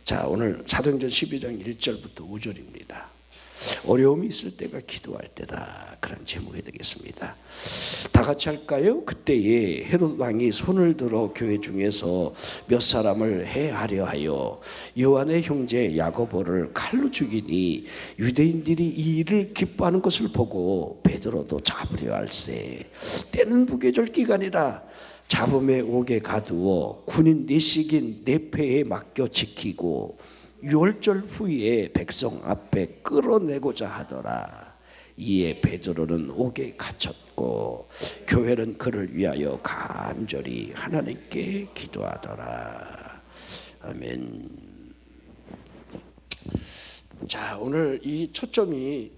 자, 오늘 사도행전 12장 1절부터 5절입니다. 어려움이 있을 때가 기도할 때다, 그런 제목이 되겠습니다. 다 같이 할까요? 그때에 헤롯 왕이 손을 들어 교회 중에서 몇 사람을 해하려 하여 요한의 형제 야고보를 칼로 죽이니 유대인들이 이 일을 기뻐하는 것을 보고 베드로도 잡으려 할세. 때는 무계절 기간이라 잡음에 옥에 가두어 군인 내식인 내패에 맡겨 지키고 6월절 후에 백성 앞에 끌어내고자 하더라. 이에 베드로는 옥에 갇혔고 교회는 그를 위하여 간절히 하나님께 기도하더라. 아멘. 자, 오늘 이 초점이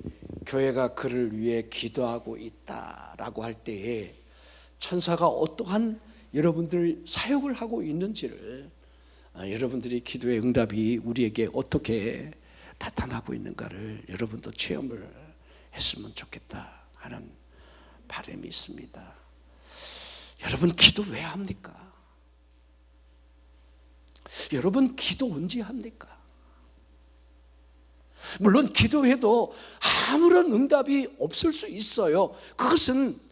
교회가 그를 위해 기도하고 있다라고 할 때에 천사가 어떠한 여러분들 사역을 하고 있는지를, 여러분들이 기도의 응답이 우리에게 어떻게 나타나고 있는가를 여러분도 체험을 했으면 좋겠다 하는 바람이 있습니다. 여러분, 기도 왜 합니까? 여러분, 기도 언제 합니까? 물론 기도해도 아무런 응답이 없을 수 있어요. 그것은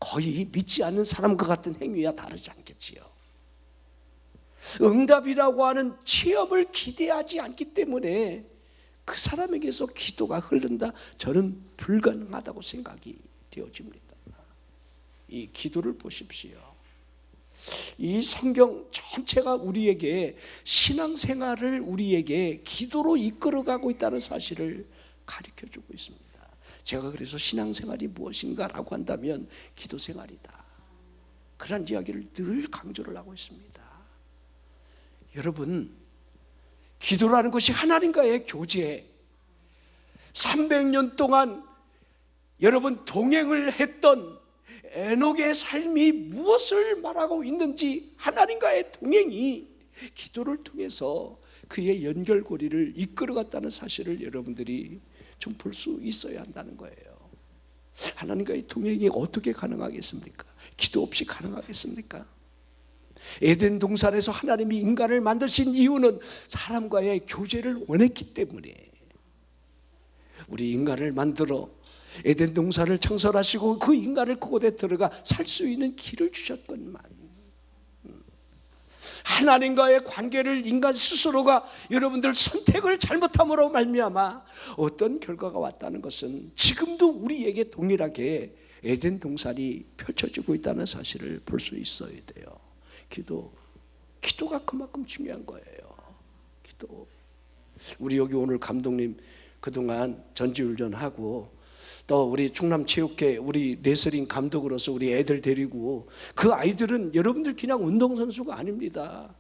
거의 믿지 않는 사람과 같은 행위와 다르지 않겠지요. 응답이라고 하는 체험을 기대하지 않기 때문에 그 사람에게서 기도가 흐른다, 저는 불가능하다고 생각이 되어집니다. 이 기도를 보십시오. 이 성경 전체가 우리에게 신앙생활을 우리에게 기도로 이끌어가고 있다는 사실을 가르쳐주고 있습니다. 제가 그래서 신앙생활이 무엇인가라고 한다면 기도생활이다, 그런 이야기를 늘 강조를 하고 있습니다. 여러분, 기도라는 것이 하나님과의 교제, 300년 동안 여러분 동행을 했던 에녹의 삶이 무엇을 말하고 있는지, 하나님과의 동행이 기도를 통해서 그의 연결고리를 이끌어갔다는 사실을 여러분들이 좀 볼 수 있어야 한다는 거예요. 하나님과의 동행이 어떻게 가능하겠습니까? 기도 없이 가능하겠습니까? 에덴 동산에서 하나님이 인간을 만드신 이유는 사람과의 교제를 원했기 때문에, 우리 인간을 만들어 에덴 동산을 창설하시고 그 인간을 그곳에 들어가 살 수 있는 길을 주셨건만, 하나님과의 관계를 인간 스스로가 여러분들 선택을 잘못함으로 말미암아 어떤 결과가 왔다는 것은 지금도 우리에게 동일하게 에덴 동산이 펼쳐지고 있다는 사실을 볼 수 있어야 돼요. 기도가 그만큼 중요한 거예요. 기도. 우리 여기 오늘 감독님 그동안 전지훈련하고, 또 우리 충남체육회 우리 레슬링 감독으로서 우리 애들 데리고, 그 아이들은 여러분들 그냥 운동선수가 아닙니다.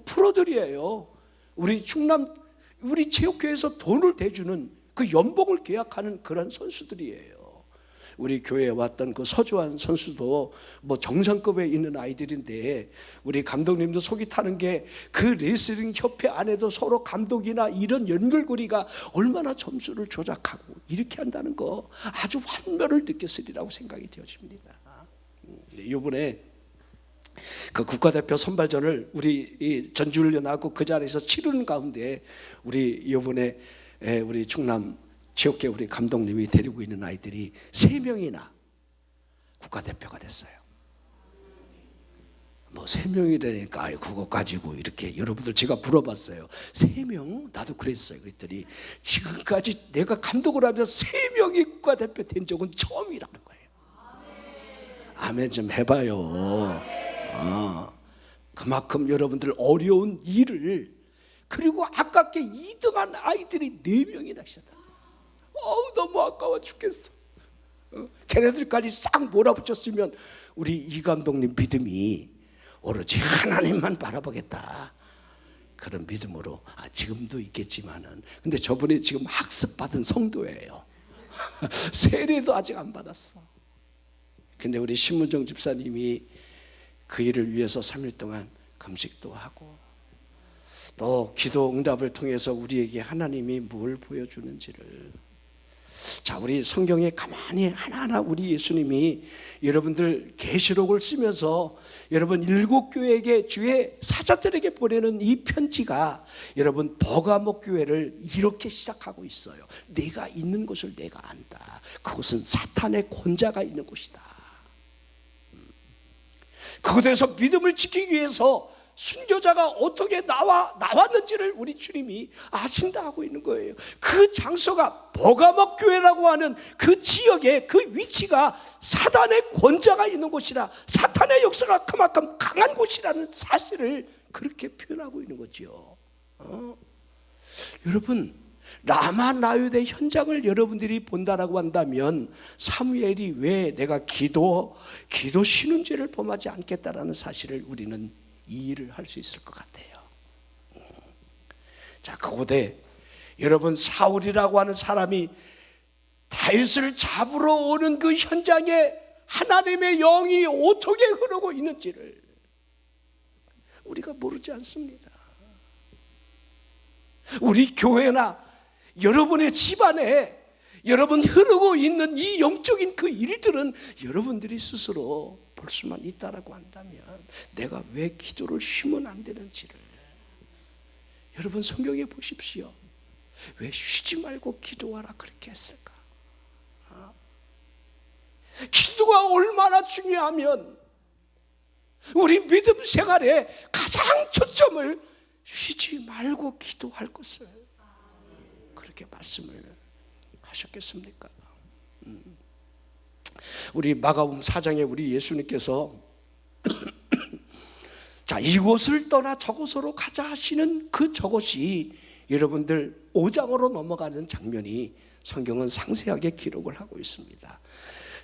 프로들이에요. 우리 충남 우리 체육회에서 돈을 대주는, 그 연봉을 계약하는 그런 선수들이에요. 우리 교회에 왔던 그 서주환 선수도 뭐 정상급에 있는 아이들인데, 우리 감독님도 속이 타는 게 그 레슬링 협회 안에도 서로 감독이나 이런 연결고리가 얼마나 점수를 조작하고 이렇게 한다는 거 아주 환멸을 느꼈으리라고 생각이 되어집니다. 이번에 그 국가대표 선발전을 우리 전지훈련하고 그 자리에서 치르는 가운데, 우리 이번에 우리 충남 체육회 우리 감독님이 데리고 있는 아이들이 3명이나 국가대표가 됐어요. 뭐 3명이라니까 그거 가지고 이렇게, 여러분들 제가 물어봤어요. 3명? 나도 그랬어요. 그랬더니 지금까지 내가 감독을 하면서 3명이 국가대표 된 적은 처음이라는 거예요. 아멘 좀 해봐요. 그만큼 여러분들 어려운 일을, 그리고 아깝게 2등한 아이들이 4명이나 있었다. 너무 아까워 죽겠어. 걔네들까지 싹 몰아붙였으면 우리 이 감독님 믿음이 오로지 하나님만 바라보겠다, 그런 믿음으로, 지금도 있겠지만은, 근데 저분이 지금 학습받은 성도예요. 세례도 아직 안 받았어. 근데 우리 신문정 집사님이 그 일을 위해서 3일 동안 금식도 하고, 또 기도 응답을 통해서 우리에게 하나님이 뭘 보여주는지를 자, 우리 성경에 가만히 하나하나 우리 예수님이 여러분들 계시록을 쓰면서 여러분 7교회에게 주의 사자들에게 보내는 이 편지가 여러분 버가목 교회를 이렇게 시작하고 있어요. 내가 있는 곳을 내가 안다. 그곳은 사탄의 권자가 있는 곳이다. 그곳에서 믿음을 지키기 위해서 순교자가 어떻게 나왔는지를 우리 주님이 아신다 하고 있는 거예요. 그 장소가 버가목 교회라고 하는 그 지역에 그 위치가 사단의 권자가 있는 곳이라, 사탄의 역사가 그만큼 강한 곳이라는 사실을 그렇게 표현하고 있는 거죠. 여러분, 라마 나요대 현장을 여러분들이 본다라고 한다면 사무엘이 왜 내가 기도 신음죄를 범하지 않겠다라는 사실을 우리는 이해를 할 수 있을 것 같아요. 자, 그곳에 여러분 사울이라고 하는 사람이 다윗을 잡으러 오는 그 현장에 하나님의 영이 어떻게 흐르고 있는지를 우리가 모르지 않습니다. 우리 교회나 여러분의 집안에 여러분 흐르고 있는 이 영적인 그 일들은 여러분들이 스스로 볼 수만 있다라고 한다면 내가 왜 기도를 쉬면 안 되는지를 여러분 성경에 보십시오. 왜 쉬지 말고 기도하라 그렇게 했을까? 기도가 얼마나 중요하면 우리 믿음 생활에 가장 초점을 쉬지 말고 기도할 것을 그렇게 말씀을 하셨겠습니까? 우리 마가복음 4장에 우리 예수님께서 자, 이곳을 떠나 저곳으로 가자 하시는 그 저곳이 여러분들 5장으로 넘어가는 장면이 성경은 상세하게 기록을 하고 있습니다.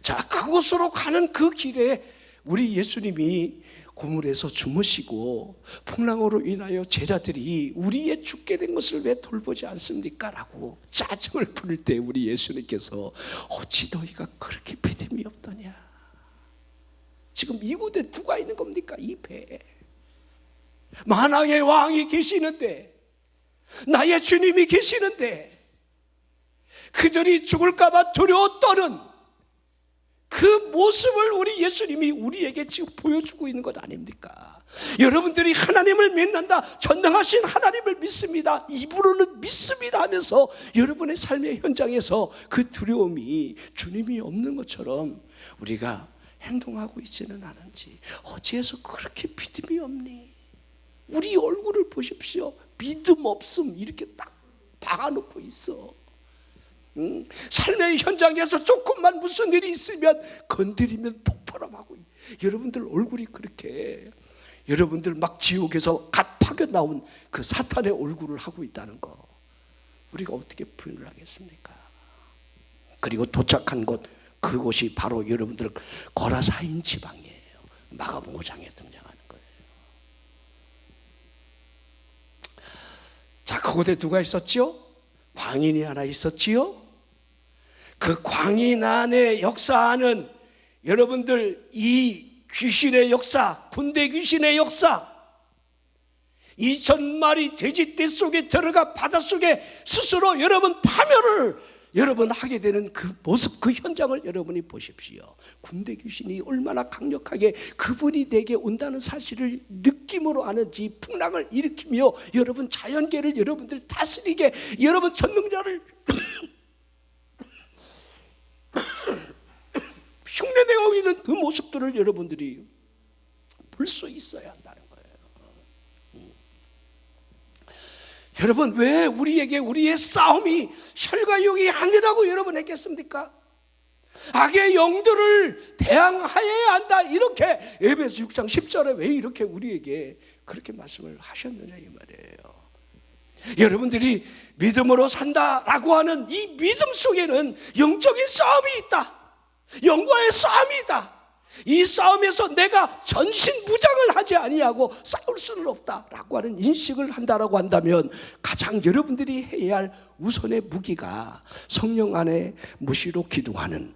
자, 그곳으로 가는 그 길에 우리 예수님이 고물에서 주무시고 풍랑으로 인하여 제자들이 우리의 죽게 된 것을 왜 돌보지 않습니까? 라고 짜증을 부릴 때 우리 예수님께서 어찌 너희가 그렇게 믿음이 없더냐. 지금 이곳에 누가 있는 겁니까? 이 배에 만왕의 왕이 계시는데, 나의 주님이 계시는데 그들이 죽을까 봐 두려워 떠는 그 모습을 우리 예수님이 우리에게 지금 보여주고 있는 것 아닙니까? 여러분들이 하나님을 믿는다, 전능하신 하나님을 믿습니다, 입으로는 믿습니다 하면서 여러분의 삶의 현장에서 그 두려움이 주님이 없는 것처럼 우리가 행동하고 있지는 않은지, 어찌해서 그렇게 믿음이 없니? 우리 얼굴을 보십시오. 믿음 없음 이렇게 딱 박아놓고 있어. 삶의 현장에서 조금만 무슨 일이 있으면 건드리면 폭발하고, 여러분들 얼굴이 그렇게 여러분들 막 지옥에서 갓 파겨 나온 그 사탄의 얼굴을 하고 있다는 거 우리가 어떻게 표현을 하겠습니까? 그리고 도착한 곳, 그곳이 바로 여러분들 거라사인 지방이에요. 마가복음 5장에 등장하는 거예요. 자, 그곳에 누가 있었지요? 광인이 하나 있었지요. 그 광인 안에 역사하는 여러분들 이 귀신의 역사, 군대 귀신의 역사, 2000마리 돼지떼 속에 들어가 바닷속에 스스로 여러분 파멸을 여러분 하게 되는 그 모습, 그 현장을 여러분이 보십시오. 군대 귀신이 얼마나 강력하게 그분이 내게 온다는 사실을 느낌으로 아는지 풍랑을 일으키며 여러분 자연계를 여러분들 다스리게 여러분 전능자를 흉내내고 있는 그 모습들을 여러분들이 볼 수 있어야 한다는 거예요. 여러분, 왜 우리에게 우리의 싸움이 혈과 육이 아니라고 여러분 했겠습니까? 악의 영들을 대항하여야 한다, 이렇게 에베소 6장 10절에 왜 이렇게 우리에게 그렇게 말씀을 하셨느냐 이 말이에요. 여러분들이 믿음으로 산다라고 하는 이 믿음 속에는 영적인 싸움이 있다. 영과의 싸움이다. 이 싸움에서 내가 전신무장을 하지 아니하고 싸울 수는 없다라고 하는 인식을 한다라고 한다면 가장 여러분들이 해야 할 우선의 무기가 성령 안에 무시로 기둥하는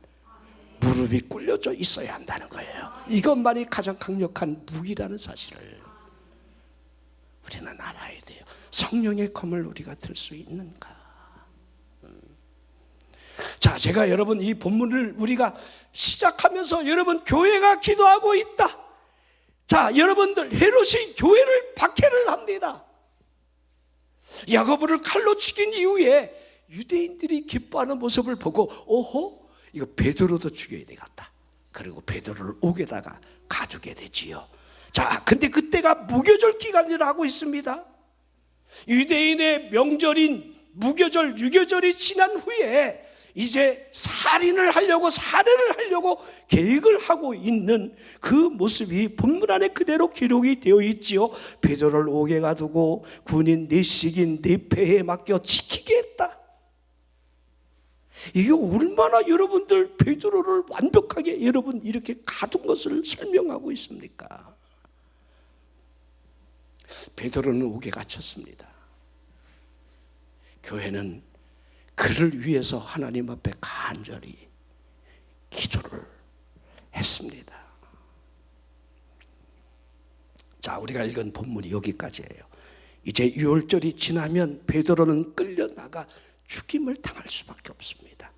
무릎이 꿇려져 있어야 한다는 거예요. 이것만이 가장 강력한 무기라는 사실을 우리는 알아야 돼요. 성령의 검을 우리가 들 수 있는가? 자, 자, 제가 여러분 이 본문을 우리가 시작하면서 여러분 교회가 기도하고 있다. 자, 여러분들 헤롯이 교회를 박해를 합니다. 야고보를 칼로 죽인 이후에 유대인들이 기뻐하는 모습을 보고 오호, 이거 베드로도 죽여야 되겠다. 그리고 베드로를 옥에다가 가두게 되지요. 자, 근데 그때가 무교절 기간이라 하고 있습니다. 유대인의 명절인 무교절, 유교절이 지난 후에 이제 살인을 하려고, 살해를 하려고 계획을 하고 있는 그 모습이 본문 안에 그대로 기록이 되어 있지요. 베드로를 옥에 가두고 군인 내식인 내패에 맡겨 지키게 했다. 이게 얼마나 여러분들 베드로를 완벽하게 여러분 이렇게 가둔 것을 설명하고 있습니까? 베드로는 옥에 갇혔습니다. 교회는 그를 위해서 하나님 앞에 간절히 기도를 했습니다. 자, 우리가 읽은 본문이 여기까지예요. 이제 유월절이 지나면 베드로는 끌려나가 죽임을 당할 수밖에 없습니다.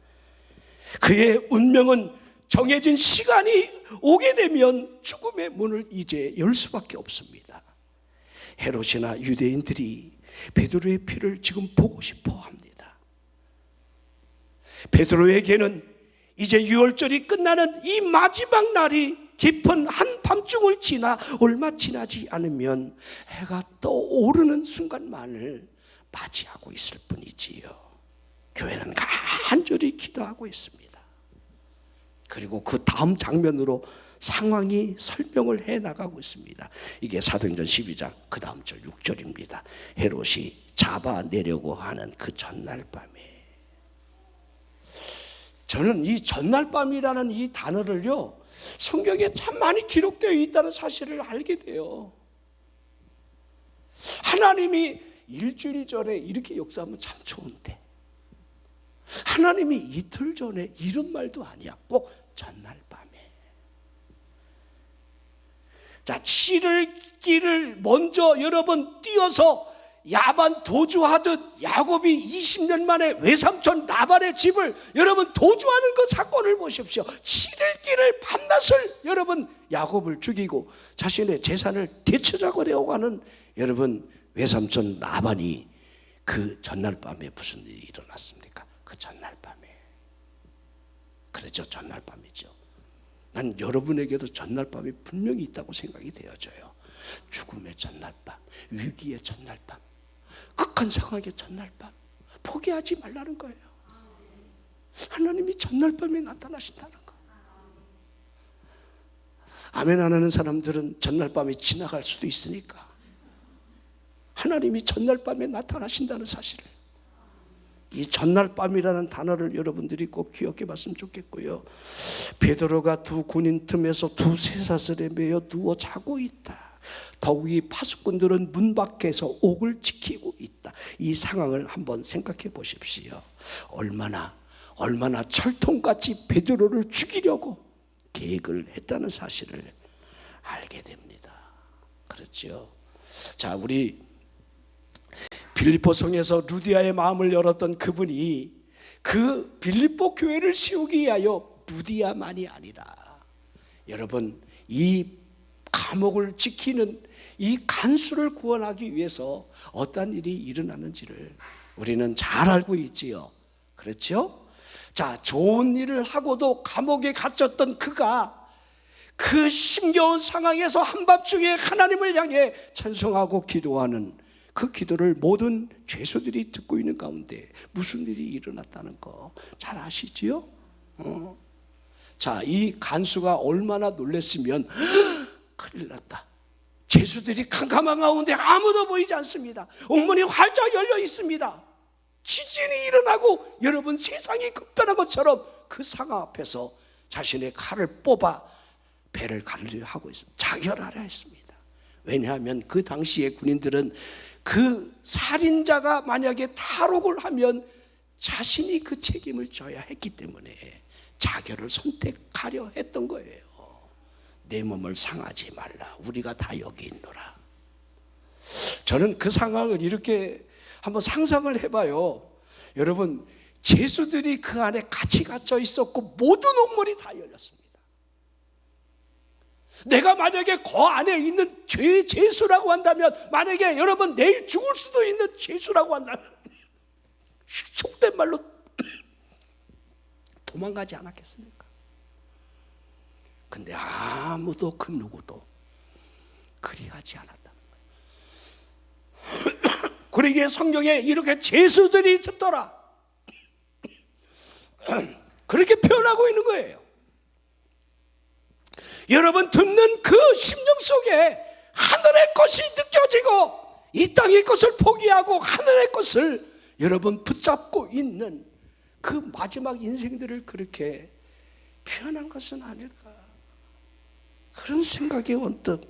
그의 운명은 정해진 시간이 오게 되면 죽음의 문을 이제 열 수밖에 없습니다. 헤롯이나 유대인들이 베드로의 피를 지금 보고 싶어 합니다. 베드로에게는 이제 유월절이 끝나는 이 마지막 날이 깊은 한밤중을 지나 얼마 지나지 않으면 해가 떠오르는 순간만을 맞이하고 있을 뿐이지요. 교회는 간절히 기도하고 있습니다. 그리고 그 다음 장면으로 상황이 설명을 해나가고 있습니다. 이게 사도행전 12장 그 다음 절 6절입니다. 헤롯이 잡아내려고 하는 그 전날 밤에, 저는 이 전날 밤이라는 이 단어를요 성경에 참 많이 기록되어 있다는 사실을 알게 돼요. 하나님이 일주일 전에 이렇게 역사하면 참 좋은데 하나님이 이틀 전에 이런 말도 아니야. 꼭 전날 밤에. 자, 7일 길을 먼저 여러분 뛰어서 야반 도주하듯 야곱이 20년 만에 외삼촌 라반의 집을 여러분 도주하는 그 사건을 보십시오. 7일 길을 밤낮을 여러분 야곱을 죽이고 자신의 재산을 되찾아가려고 하는 여러분 외삼촌 라반이 그 전날 밤에 무슨 일이 일어났습니까? 그 전날 밤에. 그렇죠, 전날 밤이죠. 난 여러분에게도 전날 밤이 분명히 있다고 생각이 되어져요. 죽음의 전날 밤, 위기의 전날 밤, 극한 상황의 전날 밤. 포기하지 말라는 거예요. 하나님이 전날 밤에 나타나신다는 거. 아멘 안 하는 사람들은 전날 밤이 지나갈 수도 있으니까 하나님이 전날 밤에 나타나신다는 사실을, 이 전날 밤이라는 단어를 여러분들이 꼭 기억해 봤으면 좋겠고요. 베드로가 두 군인 틈에서 두 쇠사슬에 매여 누워 자고 있다. 더욱이 파수꾼들은 문 밖에서 옥을 지키고 있다. 이 상황을 한번 생각해 보십시오. 얼마나 철통같이 베드로를 죽이려고 계획을 했다는 사실을 알게 됩니다. 그렇죠? 자, 우리 빌립보 성에서 루디아의 마음을 열었던 그분이 그 빌립보 교회를 세우기 위하여 루디아만이 아니라 여러분 이 감옥을 지키는 이 간수를 구원하기 위해서 어떤 일이 일어나는지를 우리는 잘 알고 있지요. 그렇죠? 자, 좋은 일을 하고도 감옥에 갇혔던 그가 그 힘겨운 상황에서 한밤중에 하나님을 향해 찬송하고 기도하는 그 기도를 모든 죄수들이 듣고 있는 가운데 무슨 일이 일어났다는 거 잘 아시지요? 자, 이 간수가 얼마나 놀랐으면 큰일 났다. 죄수들이 캄캄한 가운데 아무도 보이지 않습니다. 옥문이 활짝 열려 있습니다. 지진이 일어나고 여러분 세상이 급변한 것처럼 그 상황 앞에서 자신의 칼을 뽑아 배를 가르려 하고 있습니다. 자결하려 했습니다. 왜냐하면 그 당시에 군인들은 그 살인자가 만약에 탈옥을 하면 자신이 그 책임을 져야 했기 때문에 자결을 선택하려 했던 거예요. 내 몸을 상하지 말라. 우리가 다 여기 있노라. 저는 그 상황을 이렇게 한번 상상을 해봐요. 여러분, 제수들이 그 안에 같이 갇혀 있었고 모든 옥문이 다 열렸습니다. 내가 만약에 그 안에 있는 제수라고 한다면, 만약에 여러분 내일 죽을 수도 있는 제수라고 한다면 속된 말로 도망가지 않았겠습니까? 근데 아무도 그 누구도 그리하지 않았다는 거예요. 그러기에 성경에 이렇게 제수들이 듣더라 그렇게 표현하고 있는 거예요. 여러분, 듣는 그 심령 속에 하늘의 것이 느껴지고 이 땅의 것을 포기하고 하늘의 것을 여러분 붙잡고 있는 그 마지막 인생들을 그렇게 표현한 것은 아닐까, 그런 생각이 언뜻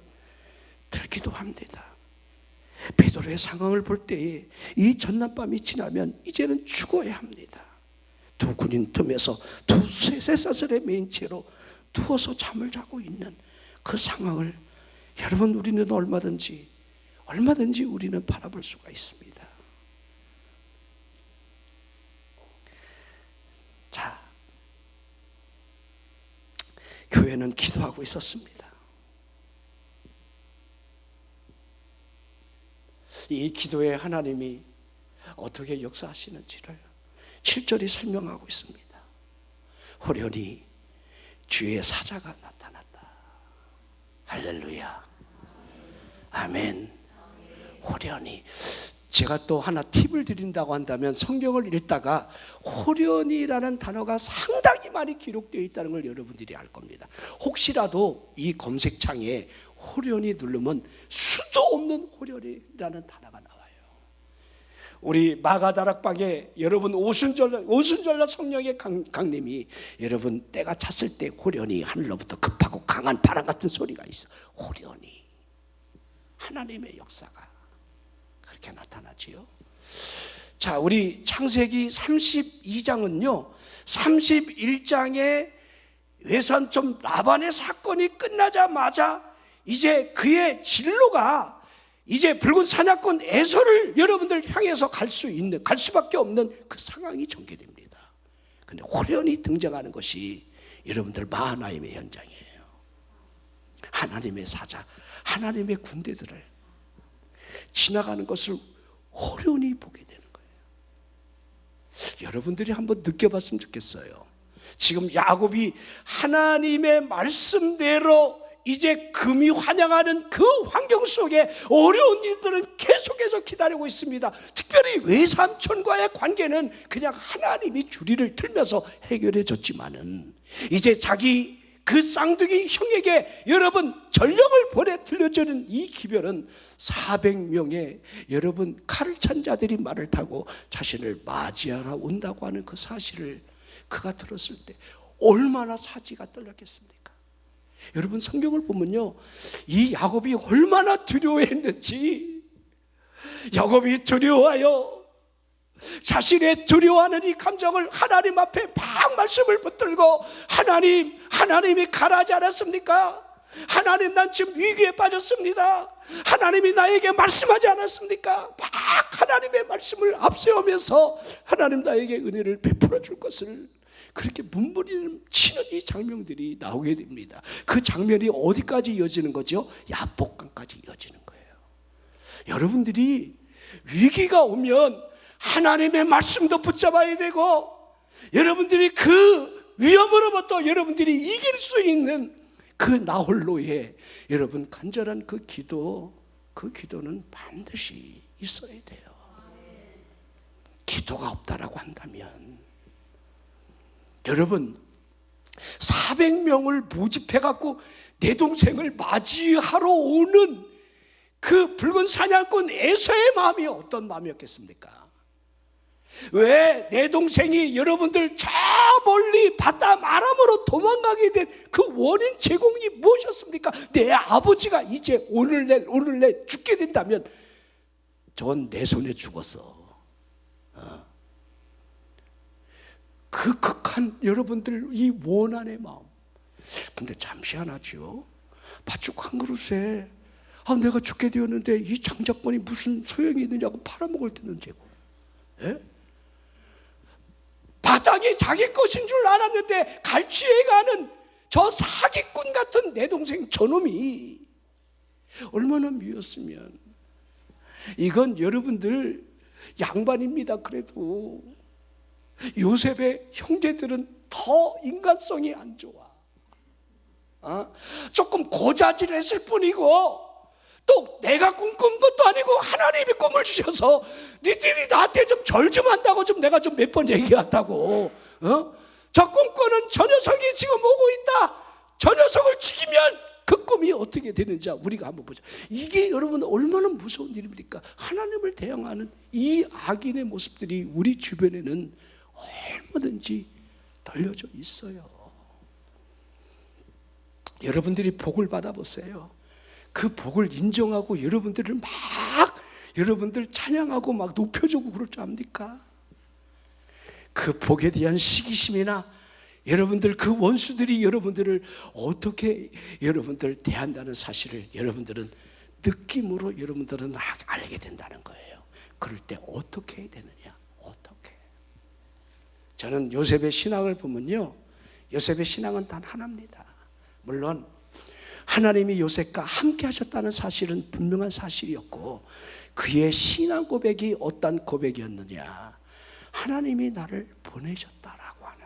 들기도 합니다. 베드로의 상황을 볼 때에 이 전남밤이 지나면 이제는 죽어야 합니다. 두 군인 틈에서 두 쇠사슬에 매인 채로 누워서 잠을 자고 있는 그 상황을 여러분, 우리는 얼마든지 우리는 바라볼 수가 있습니다. 자, 교회는 기도하고 있었습니다. 이 기도에 하나님이 어떻게 역사하시는지를 7절이 설명하고 있습니다. 호련히 주의 사자가 나타났다. 할렐루야, 아멘. 호련히. 제가 또 하나 팁을 드린다고 한다면, 성경을 읽다가 호련히라는 단어가 상당히 많이 기록되어 있다는 걸 여러분들이 알 겁니다. 혹시라도 이 검색창에 호련히 누르면 수도 없는 호련히라는 단어가 나와요. 우리 마가다락방에 여러분 오순절날 성령의 강림이 여러분 때가 찼을 때 호련히 하늘로부터 급하고 강한 바람 같은 소리가 있어. 호련히 하나님의 역사가 그렇게 나타나지요. 자, 우리 창세기 32장은요 31장의 외삼촌 라반의 사건이 끝나자마자 이제 그의 진로가 이제 붉은 사냥꾼 에서를 여러분들 향해서 갈 수밖에 없는 그 상황이 전개됩니다. 근데 호련히 등장하는 것이 여러분들 마하나임의 현장이에요. 하나님의 사자, 하나님의 군대들을 지나가는 것을 호련히 보게 되는 거예요. 여러분들이 한번 느껴봤으면 좋겠어요. 지금 야곱이 하나님의 말씀대로 이제 금이 환영하는 그 환경 속에 어려운 일들은 계속해서 기다리고 있습니다. 특별히 외삼촌과의 관계는 그냥 하나님이 주리를 틀면서 해결해 줬지만은, 이제 자기 그 쌍둥이 형에게 여러분 전령을 보내 들려주는 이 기별은 400명의 여러분 칼을 찬 자들이 말을 타고 자신을 맞이하러 온다고 하는 그 사실을 그가 들었을 때 얼마나 사지가 떨렸겠습니까? 여러분, 성경을 보면요, 이 야곱이 얼마나 두려워했는지, 야곱이 두려워하여 자신의 두려워하는 이 감정을 하나님 앞에 막 말씀을 붙들고, 하나님이 가라하지 않았습니까? 하나님, 난 지금 위기에 빠졌습니다. 하나님이 나에게 말씀하지 않았습니까? 막 하나님의 말씀을 앞세우면서 하나님 나에게 은혜를 베풀어 줄 것을 그렇게 몸부림치는 이 장면들이 나오게 됩니다. 그 장면이 어디까지 이어지는 거죠? 야복강까지 이어지는 거예요. 여러분들이 위기가 오면 하나님의 말씀도 붙잡아야 되고, 여러분들이 그 위험으로부터 여러분들이 이길 수 있는 그 나홀로의 여러분 간절한 그 기도는 반드시 있어야 돼요. 기도가 없다라고 한다면, 여러분 400명을 모집해갖고 내 동생을 맞이하러 오는 그 붉은 사냥꾼 에서의 마음이 어떤 마음이었겠습니까? 왜 내 동생이 여러분들 저 멀리 바다 아람으로 도망가게 된 그 원인 제공이 무엇이었습니까? 내 아버지가 이제 오늘 내일 죽게 된다면 저건 내 손에 죽었어. 그 극한 여러분들 이 원한의 마음. 근데 잠시 하나죠. 팥죽 한 그릇에 내가 죽게 되었는데 이 장작권이 무슨 소용이 있느냐고 팔아먹을 때는 되고, 예? 땅이 자기 것인 줄 알았는데 갈취해가는 저 사기꾼 같은 내 동생 저놈이 얼마나 미웠으면. 이건 여러분들 양반입니다. 그래도 요셉의 형제들은 더 인간성이 안 좋아. 조금 고자질했을 뿐이고 또 내가 꿈꾼 것도 아니고 하나님이 꿈을 주셔서 니들이 나한테 좀 절 좀 한다고 좀 내가 좀 몇 번 얘기했다고. 저 꿈꾸는 저 녀석이 지금 오고 있다. 저 녀석을 죽이면 그 꿈이 어떻게 되는지 우리가 한번 보자. 이게 여러분 얼마나 무서운 일입니까? 하나님을 대항하는 이 악인의 모습들이 우리 주변에는 얼마든지 널려져 있어요. 여러분들이 복을 받아보세요. 그 복을 인정하고 여러분들을 여러분들 찬양하고 막 높여주고 그럴 줄 압니까? 그 복에 대한 시기심이나 여러분들 그 원수들이 여러분들을 어떻게 여러분들 대한다는 사실을 여러분들은 느낌으로 여러분들은 알게 된다는 거예요. 그럴 때 어떻게 해야 되느냐? 어떻게? 저는 요셉의 신앙을 보면요, 요셉의 신앙은 단 하나입니다. 물론 하나님이 요셉과 함께 하셨다는 사실은 분명한 사실이었고, 그의 신앙 고백이 어떤 고백이었느냐? 하나님이 나를 보내셨다라고 하는,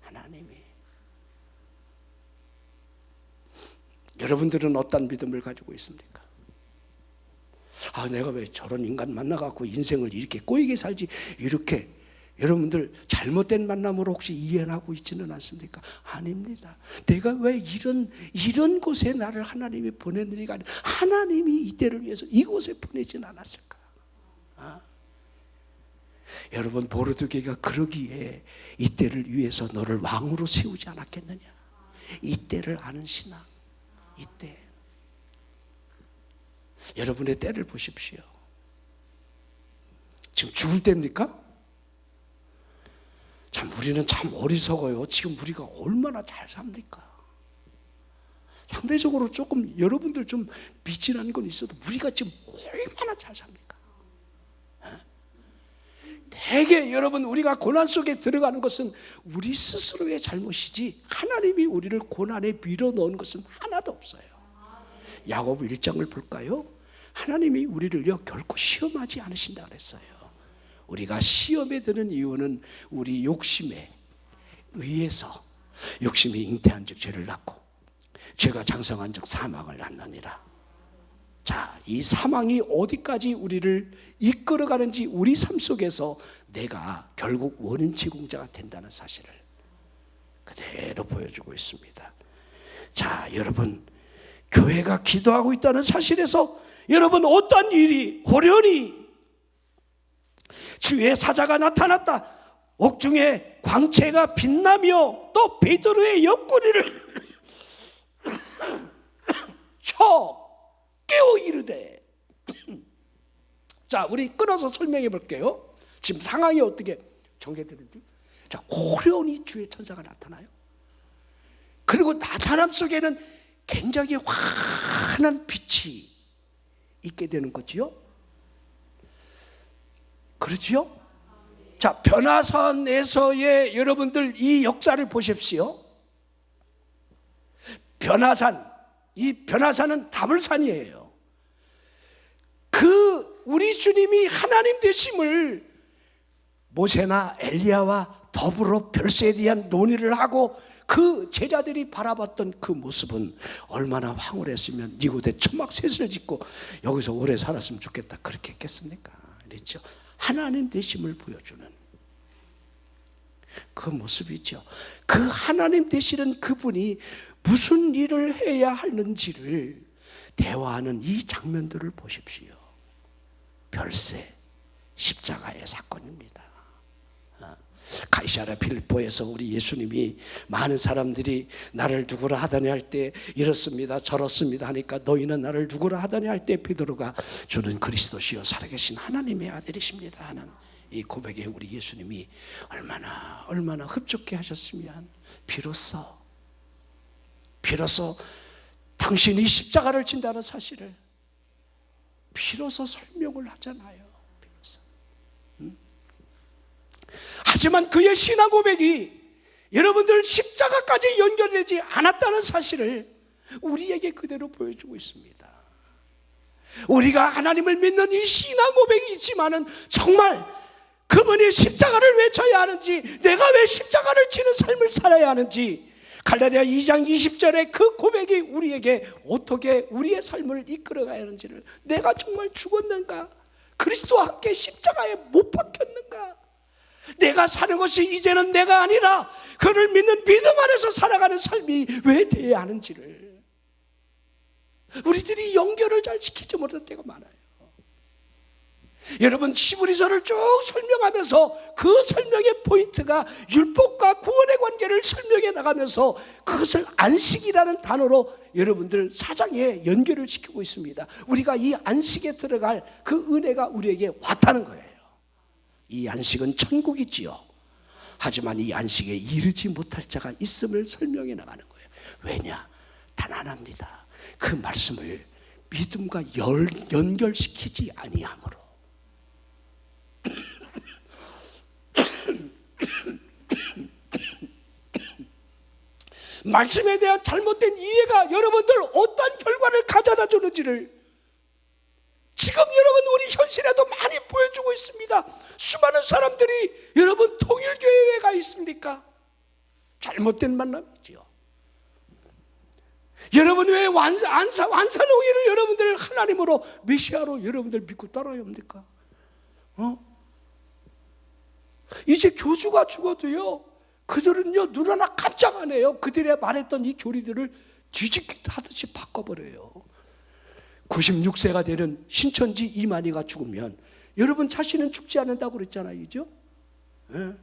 하나님이. 여러분들은 어떤 믿음을 가지고 있습니까? 내가 왜 저런 인간 만나갖고 인생을 이렇게 꼬이게 살지, 이렇게 여러분들 잘못된 만남으로 혹시 이해하고 있지는 않습니까? 아닙니다. 내가 왜 이런 곳에 나를 하나님이 보냈는지가 아니라 하나님이 이때를 위해서 이곳에 보내진 않았을까? 여러분, 모르드게가 그러기에 이때를 위해서 너를 왕으로 세우지 않았겠느냐? 이때를 아는 신앙, 이때. 여러분의 때를 보십시오. 지금 죽을 때입니까? 참 우리는 참 어리석어요. 지금 우리가 얼마나 잘 삽니까? 상대적으로 조금 여러분들 좀 미진한 건 있어도 우리가 지금 얼마나 잘 삽니까? 대개 여러분, 우리가 고난 속에 들어가는 것은 우리 스스로의 잘못이지 하나님이 우리를 고난에 밀어넣은 것은 하나도 없어요. 야고보 1장을 볼까요? 하나님이 우리를요 결코 시험하지 않으신다 그랬어요. 우리가 시험에 드는 이유는 우리 욕심에 의해서, 욕심이 잉태한 즉 죄를 낳고 죄가 장성한 즉 사망을 낳느니라. 자, 이 사망이 어디까지 우리를 이끌어가는지 우리 삶 속에서 내가 결국 원인 제공자가 된다는 사실을 그대로 보여주고 있습니다. 자, 여러분, 교회가 기도하고 있다는 사실에서 여러분 어떤 일이 호련히 주의 사자가 나타났다, 옥중에 광채가 빛나며 또 베드로의 옆구리를 쳐 깨워 이르되. 자, 우리 끊어서 설명해 볼게요. 지금 상황이 어떻게 전개되는지. 자, 호련히 주의 천사가 나타나요. 그리고 나타남 속에는 굉장히 환한 빛이 있게 되는 거지요. 그렇죠? 자, 변화산에서의 여러분들 이 역사를 보십시오. 이 변화산은 다물산이에요. 그 우리 주님이 하나님 되심을 모세나 엘리야와 더불어 별세에 대한 논의를 하고 그 제자들이 바라봤던 그 모습은 얼마나 황홀했으면 이곳에 초막 셋을 짓고 여기서 오래 살았으면 좋겠다 그렇게 했겠습니까? 그렇죠? 하나님 되심을 보여주는 그 모습이죠. 그 하나님 되시는 그분이 무슨 일을 해야 하는지를 대화하는 이 장면들을 보십시오. 별세, 십자가의 사건입니다. 가이사랴 필리포에서 우리 예수님이 많은 사람들이 나를 누구라 하더니 할 때 이렇습니다 저렇습니다 하니까 너희는 나를 누구라 하더니 할 때 베드로가 주는 그리스도시요 살아계신 하나님의 아들이십니다 하는 이 고백에 우리 예수님이 얼마나 흡족해 하셨으면 비로소 당신이 십자가를 진다는 사실을 비로소 설명을 하잖아요. 하지만 그의 신앙 고백이 여러분들 십자가까지 연결되지 않았다는 사실을 우리에게 그대로 보여주고 있습니다. 우리가 하나님을 믿는 이 신앙 고백이 있지만은 정말 그분이 십자가를 왜 져야 하는지, 내가 왜 십자가를 지는 삶을 살아야 하는지, 갈라디아 2장 20절의 그 고백이 우리에게 어떻게 우리의 삶을 이끌어가야 하는지를, 내가 정말 죽었는가? 그리스도와 함께 십자가에 못 박혔는가? 내가 사는 것이 이제는 내가 아니라 그를 믿는 믿음 안에서 살아가는 삶이 왜 돼야 하는지를 우리들이 연결을 잘 시키지 못할 때가 많아요. 여러분, 히브리서를 쭉 설명하면서 그 설명의 포인트가 율법과 구원의 관계를 설명해 나가면서 그것을 안식이라는 단어로 여러분들 사장에 연결을 시키고 있습니다. 우리가 이 안식에 들어갈 그 은혜가 우리에게 왔다는 거예요. 이 안식은 천국이지요. 하지만 이 안식에 이르지 못할 자가 있음을 설명해 나가는 거예요. 왜냐? 단 하나입니다. 그 말씀을 믿음과 연결시키지 아니하므로. 말씀에 대한 잘못된 이해가 여러분들 어떤 결과를 가져다 주는지를 지금 여러분 우리 현실에도 많이 보여주고 있습니다. 수많은 사람들이 여러분 통일교회에 가 있습니까? 잘못된 만남이지요. 여러분 왜 완산홍이를 여러분들 하나님으로 메시아로 여러분들 믿고 따라야 합니까? 이제 교주가 죽어도요, 그들은요 눈 하나 깜짝 안 해요. 그들의 말했던 이 교리들을 뒤집기하듯이 바꿔버려요. 96세가 되는 신천지 이만희가 죽으면 여러분 자신은 죽지 않는다고 그랬잖아요, 그죠? 네.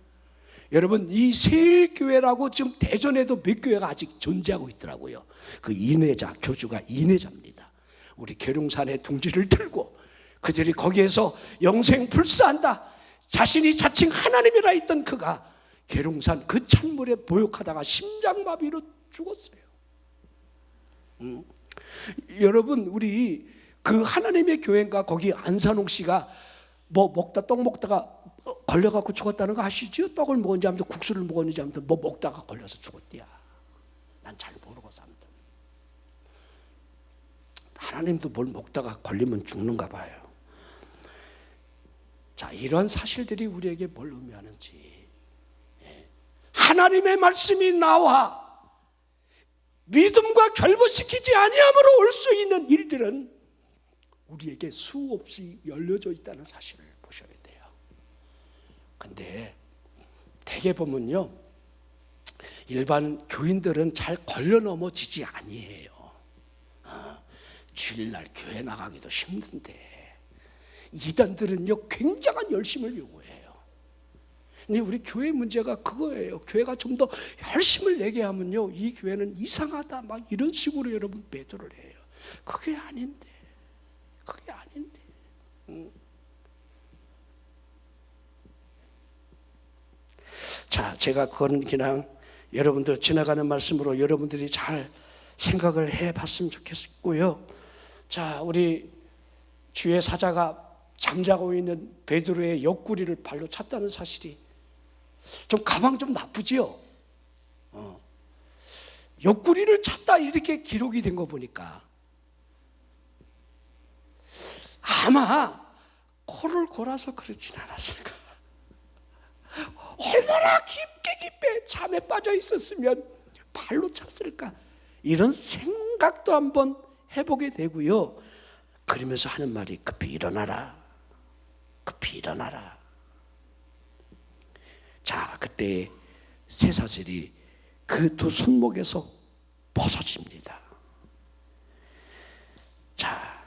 여러분, 이 세일교회라고 지금 대전에도 몇 교회가 아직 존재하고 있더라고요. 그 인회자, 교주가 인회자입니다. 우리 계룡산에 둥지를 들고 그들이 거기에서 영생불사한다, 자신이 자칭 하나님이라 했던 그가 계룡산 그 찬물에 모욕하다가 심장마비로 죽었어요. 여러분, 우리 그 하나님의 교회인가 거기 안산홍 씨가 떡 먹다가 걸려갖고 죽었다는 거 아시죠? 떡을 먹었는지 아무튼 국수를 먹었는지 아무튼 먹다가 걸려서 죽었대야. 난 잘 모르고서 아무튼. 하나님도 뭘 먹다가 걸리면 죽는가 봐요. 자, 이런 사실들이 우리에게 뭘 의미하는지. 하나님의 말씀이 나와 믿음과 결부시키지 아니함으로 올 수 있는 일들은 우리에게 수없이 열려져 있다는 사실을 보셔야 돼요. 근데 대개 보면요, 일반 교인들은 잘 걸려 넘어지지 아니에요. 주일날 교회 나가기도 힘든데 이단들은요 굉장한 열심을 요구해요. 근데 우리 교회 문제가 그거예요. 교회가 좀 더 열심을 내게 하면요, 이 교회는 이상하다 막 이런 식으로 여러분 매도를 해요. 그게 아닌데. 자, 제가 그건 그냥 여러분들 지나가는 말씀으로 여러분들이 잘 생각을 해봤으면 좋겠고요. 자, 우리 주의 사자가 잠자고 있는 베드로의 옆구리를 발로 찼다는 사실이 좀 가망 좀 나쁘지요. 옆구리를 찼다 이렇게 기록이 된 거 보니까 아마 코를 골아서 그러진 않았을까. 얼마나 깊게 잠에 빠져 있었으면 발로 찼을까, 이런 생각도 한번 해보게 되고요. 그러면서 하는 말이 급히 일어나라. 자, 그때 쇠사슬이 그 두 손목에서 벗어집니다. 자,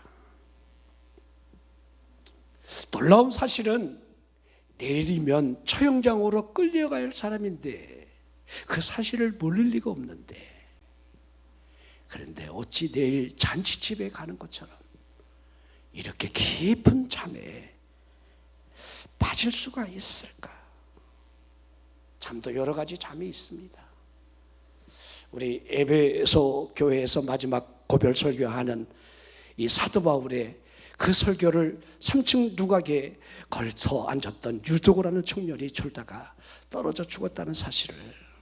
놀라운 사실은 내일이면 처형장으로 끌려가야 할 사람인데 그 사실을 모를 리가 없는데, 그런데 어찌 내일 잔치집에 가는 것처럼 이렇게 깊은 잠에 빠질 수가 있을까? 잠도 여러 가지 잠이 있습니다. 우리 에베소 교회에서 마지막 고별 설교하는 이 사도 바울의 그 설교를 3층 누각에 걸쳐 앉았던 유도고라는 청년이 졸다가 떨어져 죽었다는 사실을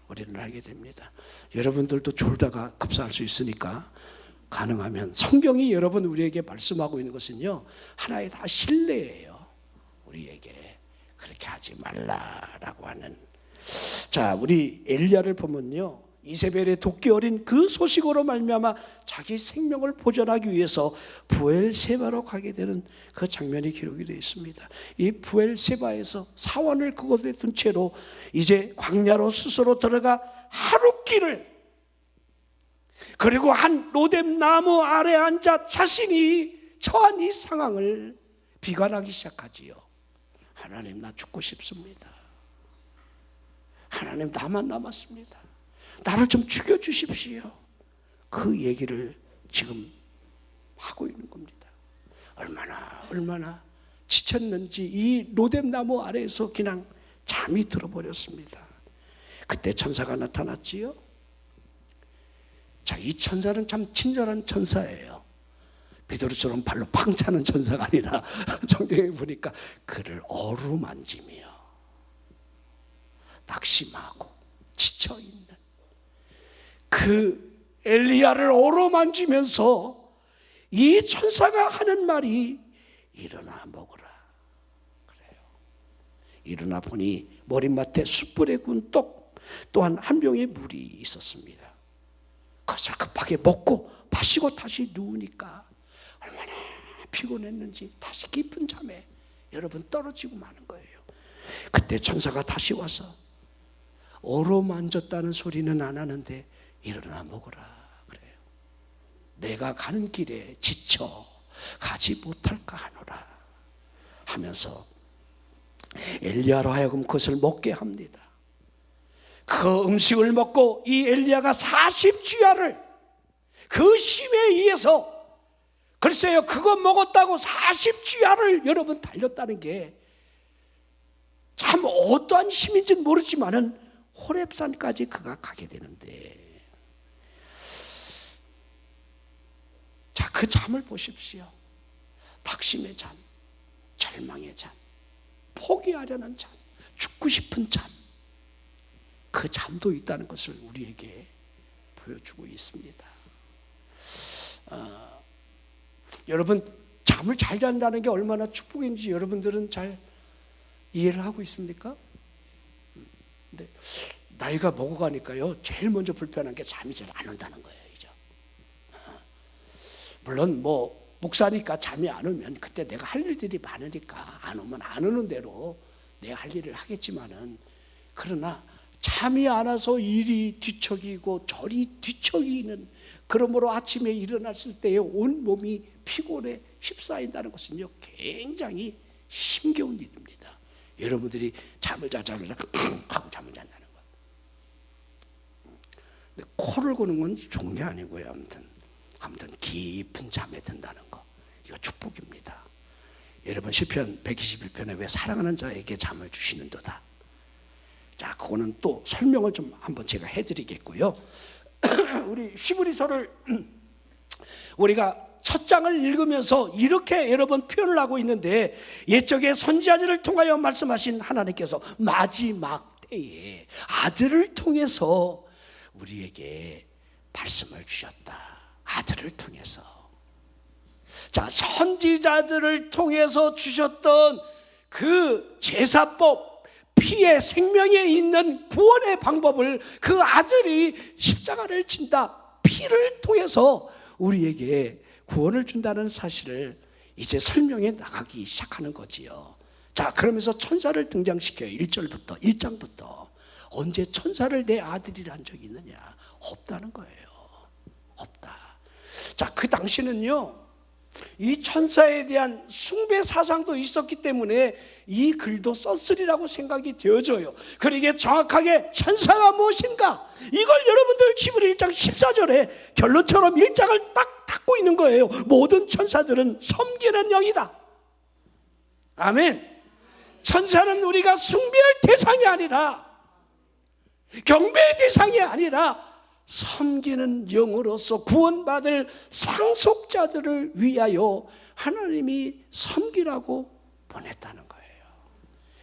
우리는 알게 됩니다. 여러분들도 졸다가 급사할 수 있으니까 가능하면 성경이 여러분 우리에게 말씀하고 있는 것은요, 하나의 다 신뢰예요. 우리에게 그렇게 하지 말라라고 하는. 자, 우리 엘리야를 보면요, 이세벨의 도끼 어린 그 소식으로 말미암아 자기 생명을 보존하기 위해서 부엘세바로 가게 되는 그 장면이 기록이 되어 있습니다. 이 부엘세바에서 사원을 그곳에 둔 채로 이제 광야로 스스로 들어가 하루 길을, 그리고 한 로뎀 나무 아래 앉아 자신이 처한 이 상황을 비관하기 시작하지요. 하나님, 나 죽고 싶습니다. 하나님, 나만 남았습니다. 나를 좀 죽여주십시오. 그 얘기를 지금 하고 있는 겁니다. 얼마나 지쳤는지 이 로뎀 나무 아래에서 그냥 잠이 들어버렸습니다. 그때 천사가 나타났지요. 자, 이 천사는 참 친절한 천사예요. 베드로처럼 발로 팡 차는 천사가 아니라 성경에 보니까 그를 어루만지며 낙심하고 지쳐있는 그 엘리야를 어루만지면서 이 천사가 하는 말이 일어나 먹으라 그래요. 일어나 보니 머리맡에 숯불에 구운 떡 또한 한 병의 물이 있었습니다. 그것을 급하게 먹고 마시고 다시 누우니까 얼마나 피곤했는지 다시 깊은 잠에 여러분 떨어지고 마는 거예요. 그때 천사가 다시 와서 어루만졌다는 소리는 안 하는데 일어나 먹으라 그래요. 내가 가는 길에 지쳐 가지 못할까 하노라 하면서 엘리야로 하여금 그것을 먹게 합니다. 그 음식을 먹고 이 엘리야가 40주야를 그 심에 의해서, 글쎄요, 그거 먹었다고 40주야를 여러분 달렸다는 게 참 어떠한 힘인지는 모르지만은 호렙산까지 그가 가게 되는데, 자, 그 잠을 보십시오. 낙심의 잠, 절망의 잠, 포기하려는 잠, 죽고 싶은 잠, 그 잠도 있다는 것을 우리에게 보여주고 있습니다. 여러분, 잠을 잘 잔다는 게 얼마나 축복인지 여러분들은 잘 이해를 하고 있습니까? 근데 나이가 먹어가니까요, 제일 먼저 불편한 게 잠이 잘 안 온다는 거예요. 이제. 물론 뭐 목사니까 잠이 안 오면 그때 내가 할 일들이 많으니까 안 오면 안 오는 대로 내가 할 일을 하겠지만은, 그러나 잠이 안 와서 이리 뒤척이고 저리 뒤척이는, 그러므로 아침에 일어났을 때에 온 몸이 피곤에 휩싸인다는 것은요, 굉장히 힘겨운 일입니다. 여러분들이 잠을 자자면 하고 잠을 잔다는 것. 근데 코를 고는 건 좋은 게 아니고요. 아무튼 깊은 잠에 든다는 거, 이거 축복입니다. 여러분, 시편 121편에 왜 사랑하는 자에게 잠을 주시는도다. 자, 그거는 또 설명을 좀 한번 제가 해드리겠고요. 우리 히브리서를 우리가 첫 장을 읽으면서 이렇게 여러 번 표현을 하고 있는데, 옛적의 선지자들을 통하여 말씀하신 하나님께서 마지막 때에 아들을 통해서 우리에게 말씀을 주셨다. 아들을 통해서. 자, 선지자들을 통해서 주셨던 그 제사법, 피의 생명에 있는 구원의 방법을 그 아들이 십자가를 진다, 피를 통해서 우리에게 구원을 준다는 사실을 이제 설명해 나가기 시작하는 거지요. 자, 그러면서 천사를 등장시켜요. 1장부터. 언제 천사를 내 아들이란 적이 있느냐? 없다는 거예요. 없다. 자, 그 당시는요, 이 천사에 대한 숭배 사상도 있었기 때문에 이 글도 썼으리라고 생각이 되어져요. 그러기에 정확하게 천사가 무엇인가, 이걸 여러분들 히브리 1장 14절에 결론처럼 1장을 딱 닫고 있는 거예요. 모든 천사들은 섬기는 영이다. 아멘. 천사는 우리가 숭배할 대상이 아니라, 경배의 대상이 아니라 섬기는 영으로서 구원받을 상속자들을 위하여 하나님이 섬기라고 보냈다는 거예요.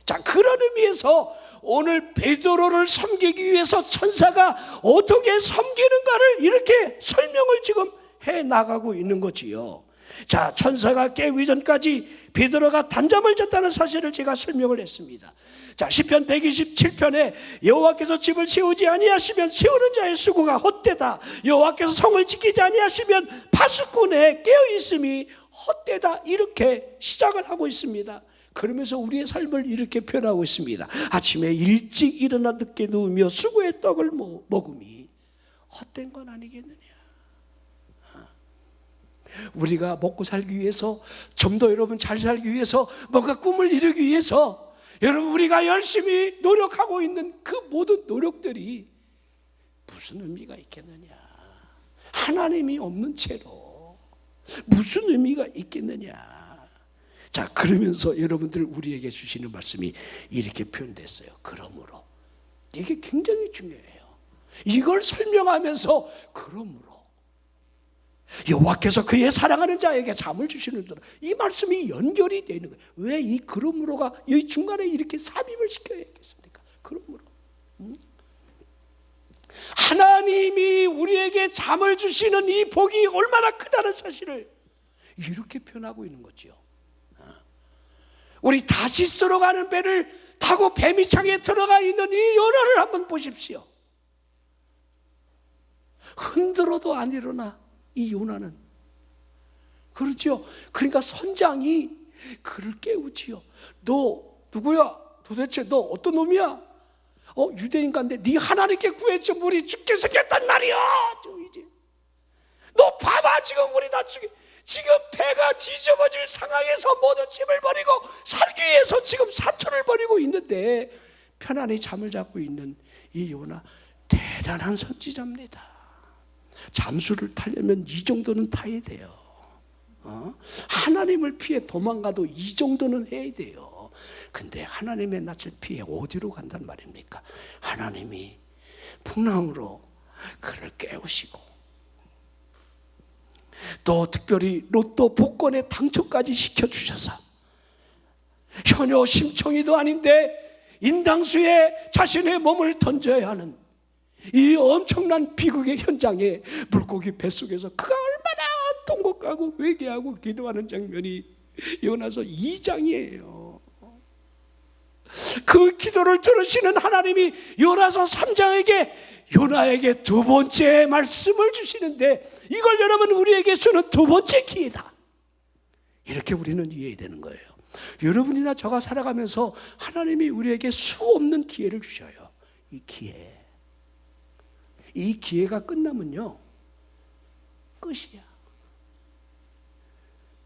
자, 그런 의미에서 오늘 베드로를 섬기기 위해서 천사가 어떻게 섬기는가를 이렇게 설명을 지금 해 나가고 있는 거지요. 자, 천사가 깨우기 전까지 베드로가 단잠을 잤다는 사실을 제가 설명을 했습니다. 자, 시편 127편에 여호와께서 집을 세우지 아니하시면 세우는 자의 수고가 헛되다, 여호와께서 성을 지키지 아니하시면 파수꾼의 깨어있음이 헛되다, 이렇게 시작을 하고 있습니다. 그러면서 우리의 삶을 이렇게 표현하고 있습니다. 아침에 일찍 일어나 늦게 누우며 수고의 떡을 먹음이 헛된 건 아니겠느냐. 우리가 먹고 살기 위해서, 좀 더 여러분 잘 살기 위해서, 뭔가 꿈을 이루기 위해서 여러분 우리가 열심히 노력하고 있는 그 모든 노력들이 무슨 의미가 있겠느냐. 하나님이 없는 채로 무슨 의미가 있겠느냐. 자, 그러면서 여러분들 우리에게 주시는 말씀이 이렇게 표현됐어요. 그러므로. 이게 굉장히 중요해요. 이걸 설명하면서 그러므로 여호와께서 그의 사랑하는 자에게 잠을 주시는도다, 이 말씀이 연결이 되는 거예요. 왜 이 그러므로가 이 중간에 이렇게 삽입을 시켜야겠습니까? 그러므로 하나님이 우리에게 잠을 주시는 이 복이 얼마나 크다는 사실을 이렇게 표현하고 있는 거죠. 우리 다시스로 가는 배를 타고 배미창에 들어가 있는 이 요나를 한번 보십시오. 흔들어도 안 일어나, 이 요나는. 그렇죠? 그러니까 선장이 그를 깨우지요. 너 누구야? 도대체 너 어떤 놈이야? 유대인 간데 네 하나님께 구했지 물이 죽게 생겼단 말이야. 이제 너 봐봐, 지금 우리 다 지금 배가 뒤집어질 상황에서 모든 짐을 버리고 살기 위해서 지금 사투를 벌이고 있는데 편안히 잠을 자고 있는 이 요나, 대단한 선지자입니다. 잠수를 타려면 이 정도는 타야 돼요. 하나님을 피해 도망가도 이 정도는 해야 돼요. 근데 하나님의 낯을 피해 어디로 간단 말입니까? 하나님이 풍랑으로 그를 깨우시고, 또 특별히 로또 복권에 당첨까지 시켜주셔서 현여 심청이도 아닌데 인당수에 자신의 몸을 던져야 하는 이 엄청난 비극의 현장에 물고기 뱃속에서 그가 얼마나 통곡하고 회개하고 기도하는 장면이 요나서 2장이에요. 그 기도를 들으시는 하나님이 요나서 3장에게 요나에게 두 번째 말씀을 주시는데, 이걸 여러분 우리에게 주는 두 번째 기회다, 이렇게 우리는 이해해야 되는 거예요. 여러분이나 저가 살아가면서 하나님이 우리에게 수 없는 기회를 주셔요. 이 기회가 끝나면요 끝이야.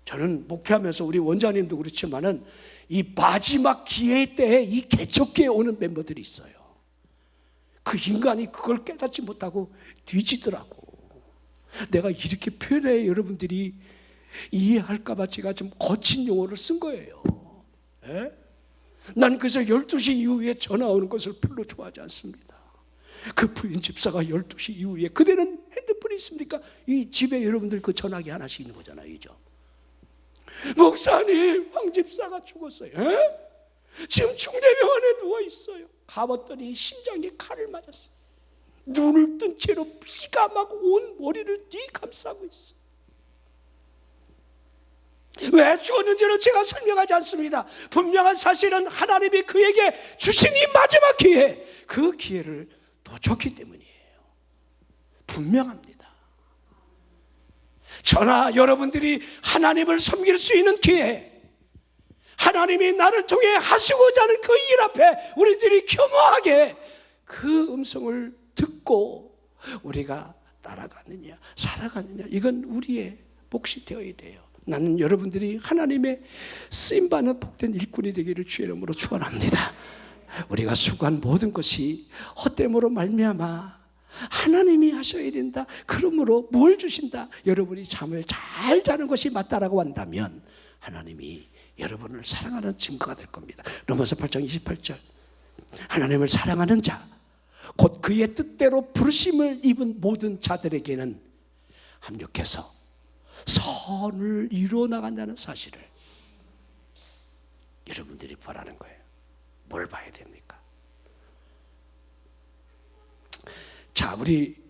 저는 목회하면서 우리 원장님도 그렇지만은 이 마지막 기회 때에 이 개척기에 오는 멤버들이 있어요. 그 인간이 그걸 깨닫지 못하고 뒤지더라고. 내가 이렇게 표현해 여러분들이 이해할까 봐 제가 좀 거친 용어를 쓴 거예요. 난 그래서 12시 이후에 전화 오는 것을 별로 좋아하지 않습니다. 그 부인 집사가 12시 이후에, 그대는 핸드폰이 있습니까? 이 집에 여러분들 그 전화기 하나씩 있는 거잖아요. 이죠? 목사님, 황 집사가 죽었어요. 지금 중대병원에 누워있어요. 가봤더니 심장에 칼을 맞았어요. 눈을 뜬 채로 피가 막 온 머리를 뒤감싸고 있어요. 왜 죽었는지는 제가 설명하지 않습니다. 분명한 사실은 하나님이 그에게 주신 이 마지막 기회, 그 기회를 더 줬기 때문이에요. 분명합니다. 저나 여러분들이 하나님을 섬길 수 있는 기회, 하나님이 나를 통해 하시고자 하는 그 일 앞에 우리들이 겸허하게 그 음성을 듣고 우리가 따라가느냐 살아가느냐, 이건 우리의 몫이 되어야 돼요. 나는 여러분들이 하나님의 쓰임받는 복된 일꾼이 되기를 주의 이름으로 축원합니다. 우리가 수고한 모든 것이 헛됨으로 말미암아 하나님이 하셔야 된다. 그러므로 뭘 주신다? 여러분이 잠을 잘 자는 것이 맞다라고 한다면 하나님이 여러분을 사랑하는 증거가 될 겁니다. 로마서 8장 28절, 하나님을 사랑하는 자 곧 그의 뜻대로 부르심을 입은 모든 자들에게는 합력해서 선을 이루어 나간다는 사실을 여러분들이 보라는 거예요. 뭘 봐야 됩니까? 자, 우리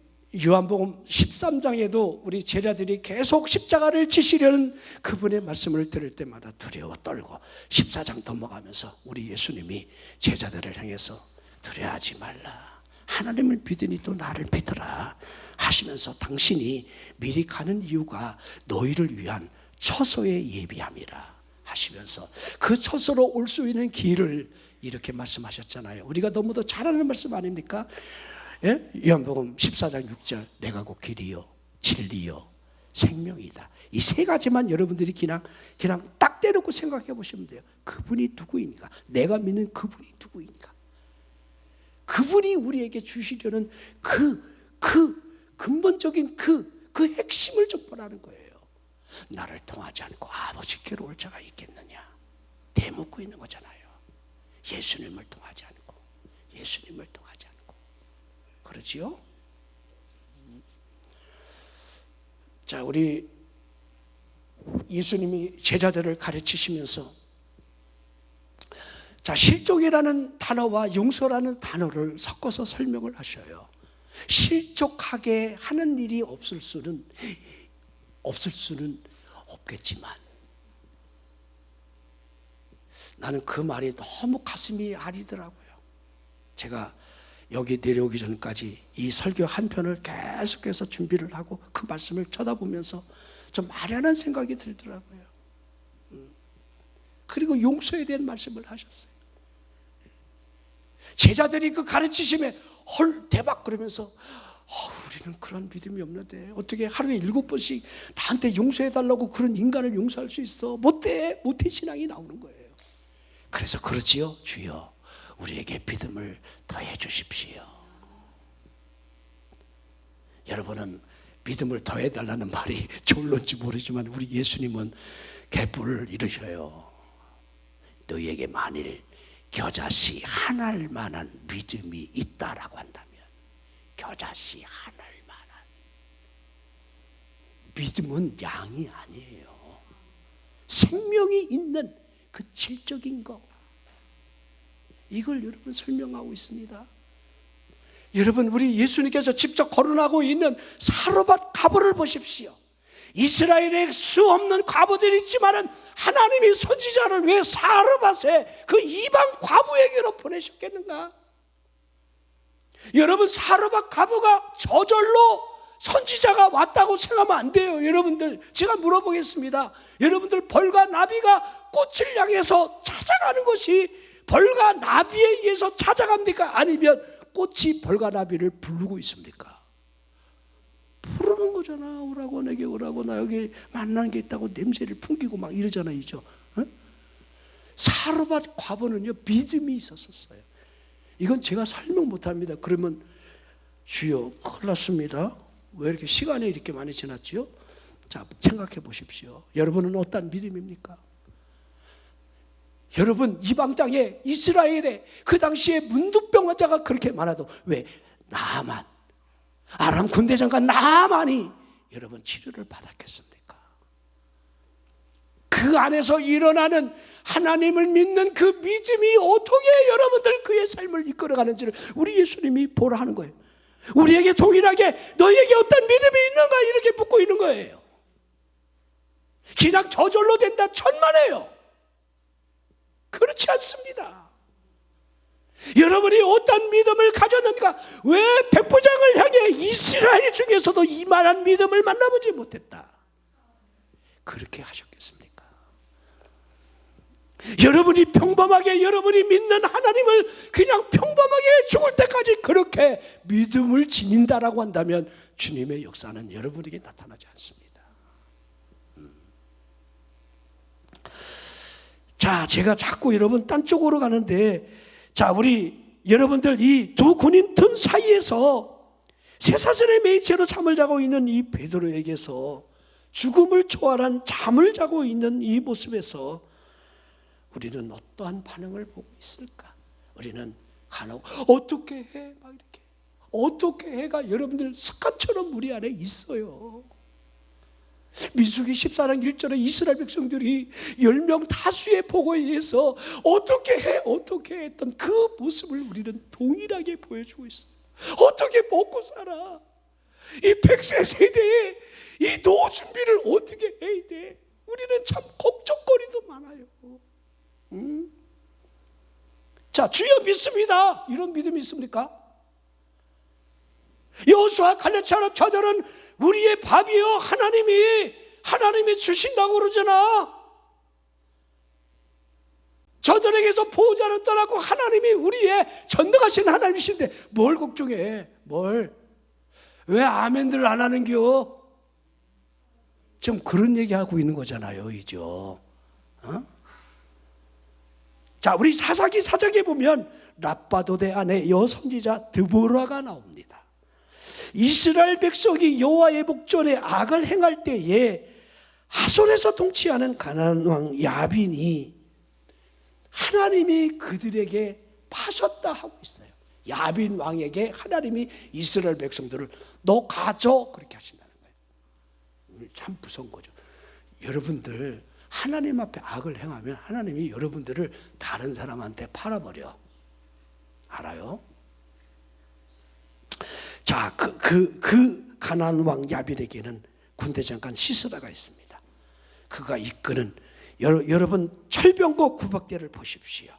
요한복음 13장에도 우리 제자들이 계속 십자가를 지시려는 그분의 말씀을 들을 때마다 두려워 떨고 14장 넘어가면서 우리 예수님이 제자들을 향해서 두려워하지 말라, 하나님을 믿으니 또 나를 믿어라 하시면서 당신이 미리 가는 이유가 너희를 위한 처소의 예비함이라 하시면서 그 처소로 올 수 있는 길을 이렇게 말씀하셨잖아요. 우리가 너무도 잘 아는 말씀 아닙니까? 예? 요한복음 14장 6절, 내가 곧 길이요 진리요 생명이다. 이 세 가지만 여러분들이 그냥 딱 대놓고 생각해 보시면 돼요. 그분이 누구입니까? 내가 믿는 그분이 누구입니까? 그분이 우리에게 주시려는 그 근본적인 그 핵심을 좀 보라는 거예요. 나를 통하지 않고 아버지께로 올 자가 있겠느냐, 대묻고 있는 거잖아요. 예수님을 통하지 않고, 예수님을 통하지 않고, 그렇지요? 자, 우리 예수님이 제자들을 가르치시면서 자, 실족이라는 단어와 용서라는 단어를 섞어서 설명을 하셔요. 실족하게 하는 일이 없을 수는 없겠지만 나는 그 말이 너무 가슴이 아리더라고요. 제가 여기 내려오기 전까지 이 설교 한 편을 계속해서 준비를 하고 그 말씀을 쳐다보면서 좀 아련한 생각이 들더라고요. 그리고 용서에 대한 말씀을 하셨어요. 제자들이 그 가르치심에 헐 대박 그러면서 우리는 그런 믿음이 없는데 어떻게 하루에 7번씩 나한테 용서해달라고 그런 인간을 용서할 수 있어? 못해 신앙이 나오는 거예요. 그래서 그렇지요, 주여 우리에게 믿음을 더해 주십시오. 여러분은 믿음을 더해달라는 말이 좋을런지 모르지만 우리 예수님은 갯불을 이루셔요. 너희에게 만일 겨자씨 하나일 만한 믿음이 있다라고 한다면, 겨자씨 하나일 만한 믿음은 양이 아니에요. 생명이 있는 그 질적인 거, 이걸 여러분 설명하고 있습니다. 여러분, 우리 예수님께서 직접 거론하고 있는 사르밧 과부를 보십시오. 이스라엘에 수 없는 과부들이 있지만 하나님이 선지자를 왜 사르밧에 그 이방 과부에게로 보내셨겠는가? 여러분, 사르밧 과부가 저절로 선지자가 왔다고 생각하면 안 돼요. 여러분들, 제가 물어보겠습니다. 여러분들, 벌과 나비가 꽃을 향해서 찾아가는 것이 벌과 나비에 의해서 찾아갑니까? 아니면 꽃이 벌과 나비를 부르고 있습니까? 부르는 거잖아. 오라고, 내게 오라고, 나 여기 만난 게 있다고 냄새를 풍기고 막 이러잖아요. 사르밧 과부는요, 믿음이 있었어요. 이건 제가 설명 못합니다. 그러면 주여 큰일 났습니다. 왜 이렇게 시간이 이렇게 많이 지났지요? 자, 생각해 보십시오. 여러분은 어떤 믿음입니까? 여러분, 이방 땅에 이스라엘에 그 당시에 문둥병 환자가 그렇게 많아도 왜 나만, 아람 군대장관 나만이 여러분 치료를 받았겠습니까? 그 안에서 일어나는 하나님을 믿는 그 믿음이 어떻게 여러분들 그의 삶을 이끌어가는지를 우리 예수님이 보라 하는 거예요. 우리에게 동일하게 너희에게 어떤 믿음이 있는가 이렇게 묻고 있는 거예요. 그냥 저절로 된다 천만에요. 그렇지 않습니다. 여러분이 어떤 믿음을 가졌는가? 왜 백부장을 향해 이스라엘 중에서도 이만한 믿음을 만나보지 못했다? 그렇게 하셨겠습니까? 여러분이 평범하게 여러분이 믿는 하나님을 그냥 평범하게 죽을 때까지 그렇게 믿음을 지닌다라고 한다면 주님의 역사는 여러분에게 나타나지 않습니다. 자, 제가 자꾸 여러분 딴 쪽으로 가는데, 자, 우리 여러분들 이 두 군인 틈 사이에서 쇠사슬의 매이채로 잠을 자고 있는 이 베드로에게서 죽음을 초월한 잠을 자고 있는 이 모습에서 우리는 어떠한 반응을 보고 있을까? 우리는 간혹 어떻게 해? 막 이렇게 어떻게 해가 여러분들 습관처럼 우리 안에 있어요. 민수기 14장 1절에 이스라엘 백성들이 10명 다수의 보고에 의해서 어떻게 했던 그 모습을 우리는 동일하게 보여주고 있어요. 어떻게 먹고 살아? 이 100세 세대에 이 노후 준비를 어떻게 해야 돼? 우리는 참 걱정거리도 많아요. 자, 주여 믿습니다. 이런 믿음이 있습니까? 여호수아 갈렙처럼 저들은 우리의 밥이요 하나님이 주신다고 그러잖아. 저들에게서 보호자는 떠났고 하나님이 우리의 전능하신 하나님이신데 뭘 걱정해? 왜 아멘들 안 하는겨? 지금 그런 얘기하고 있는 거잖아요, 이죠. 자, 우리 사사기 4장에 보면 라빠도대 아내 여선지자 드보라가 나옵니다. 이스라엘 백성이 여호와의 목전에 악을 행할 때에 하솔에서 통치하는 가나안 왕 야빈이 하나님이 그들에게 파셨다 하고 있어요. 야빈 왕에게 하나님이 이스라엘 백성들을 너 가져 그렇게 하신다는 거예요. 참 무서운 거죠. 여러분들 하나님 앞에 악을 행하면 하나님이 여러분들을 다른 사람한테 팔아버려. 알아요? 자, 그 가나안 왕 야빈에게는 군대 장관 시스라가 있습니다. 그가 이끄는 여러분 철병거 구박대를 보십시오.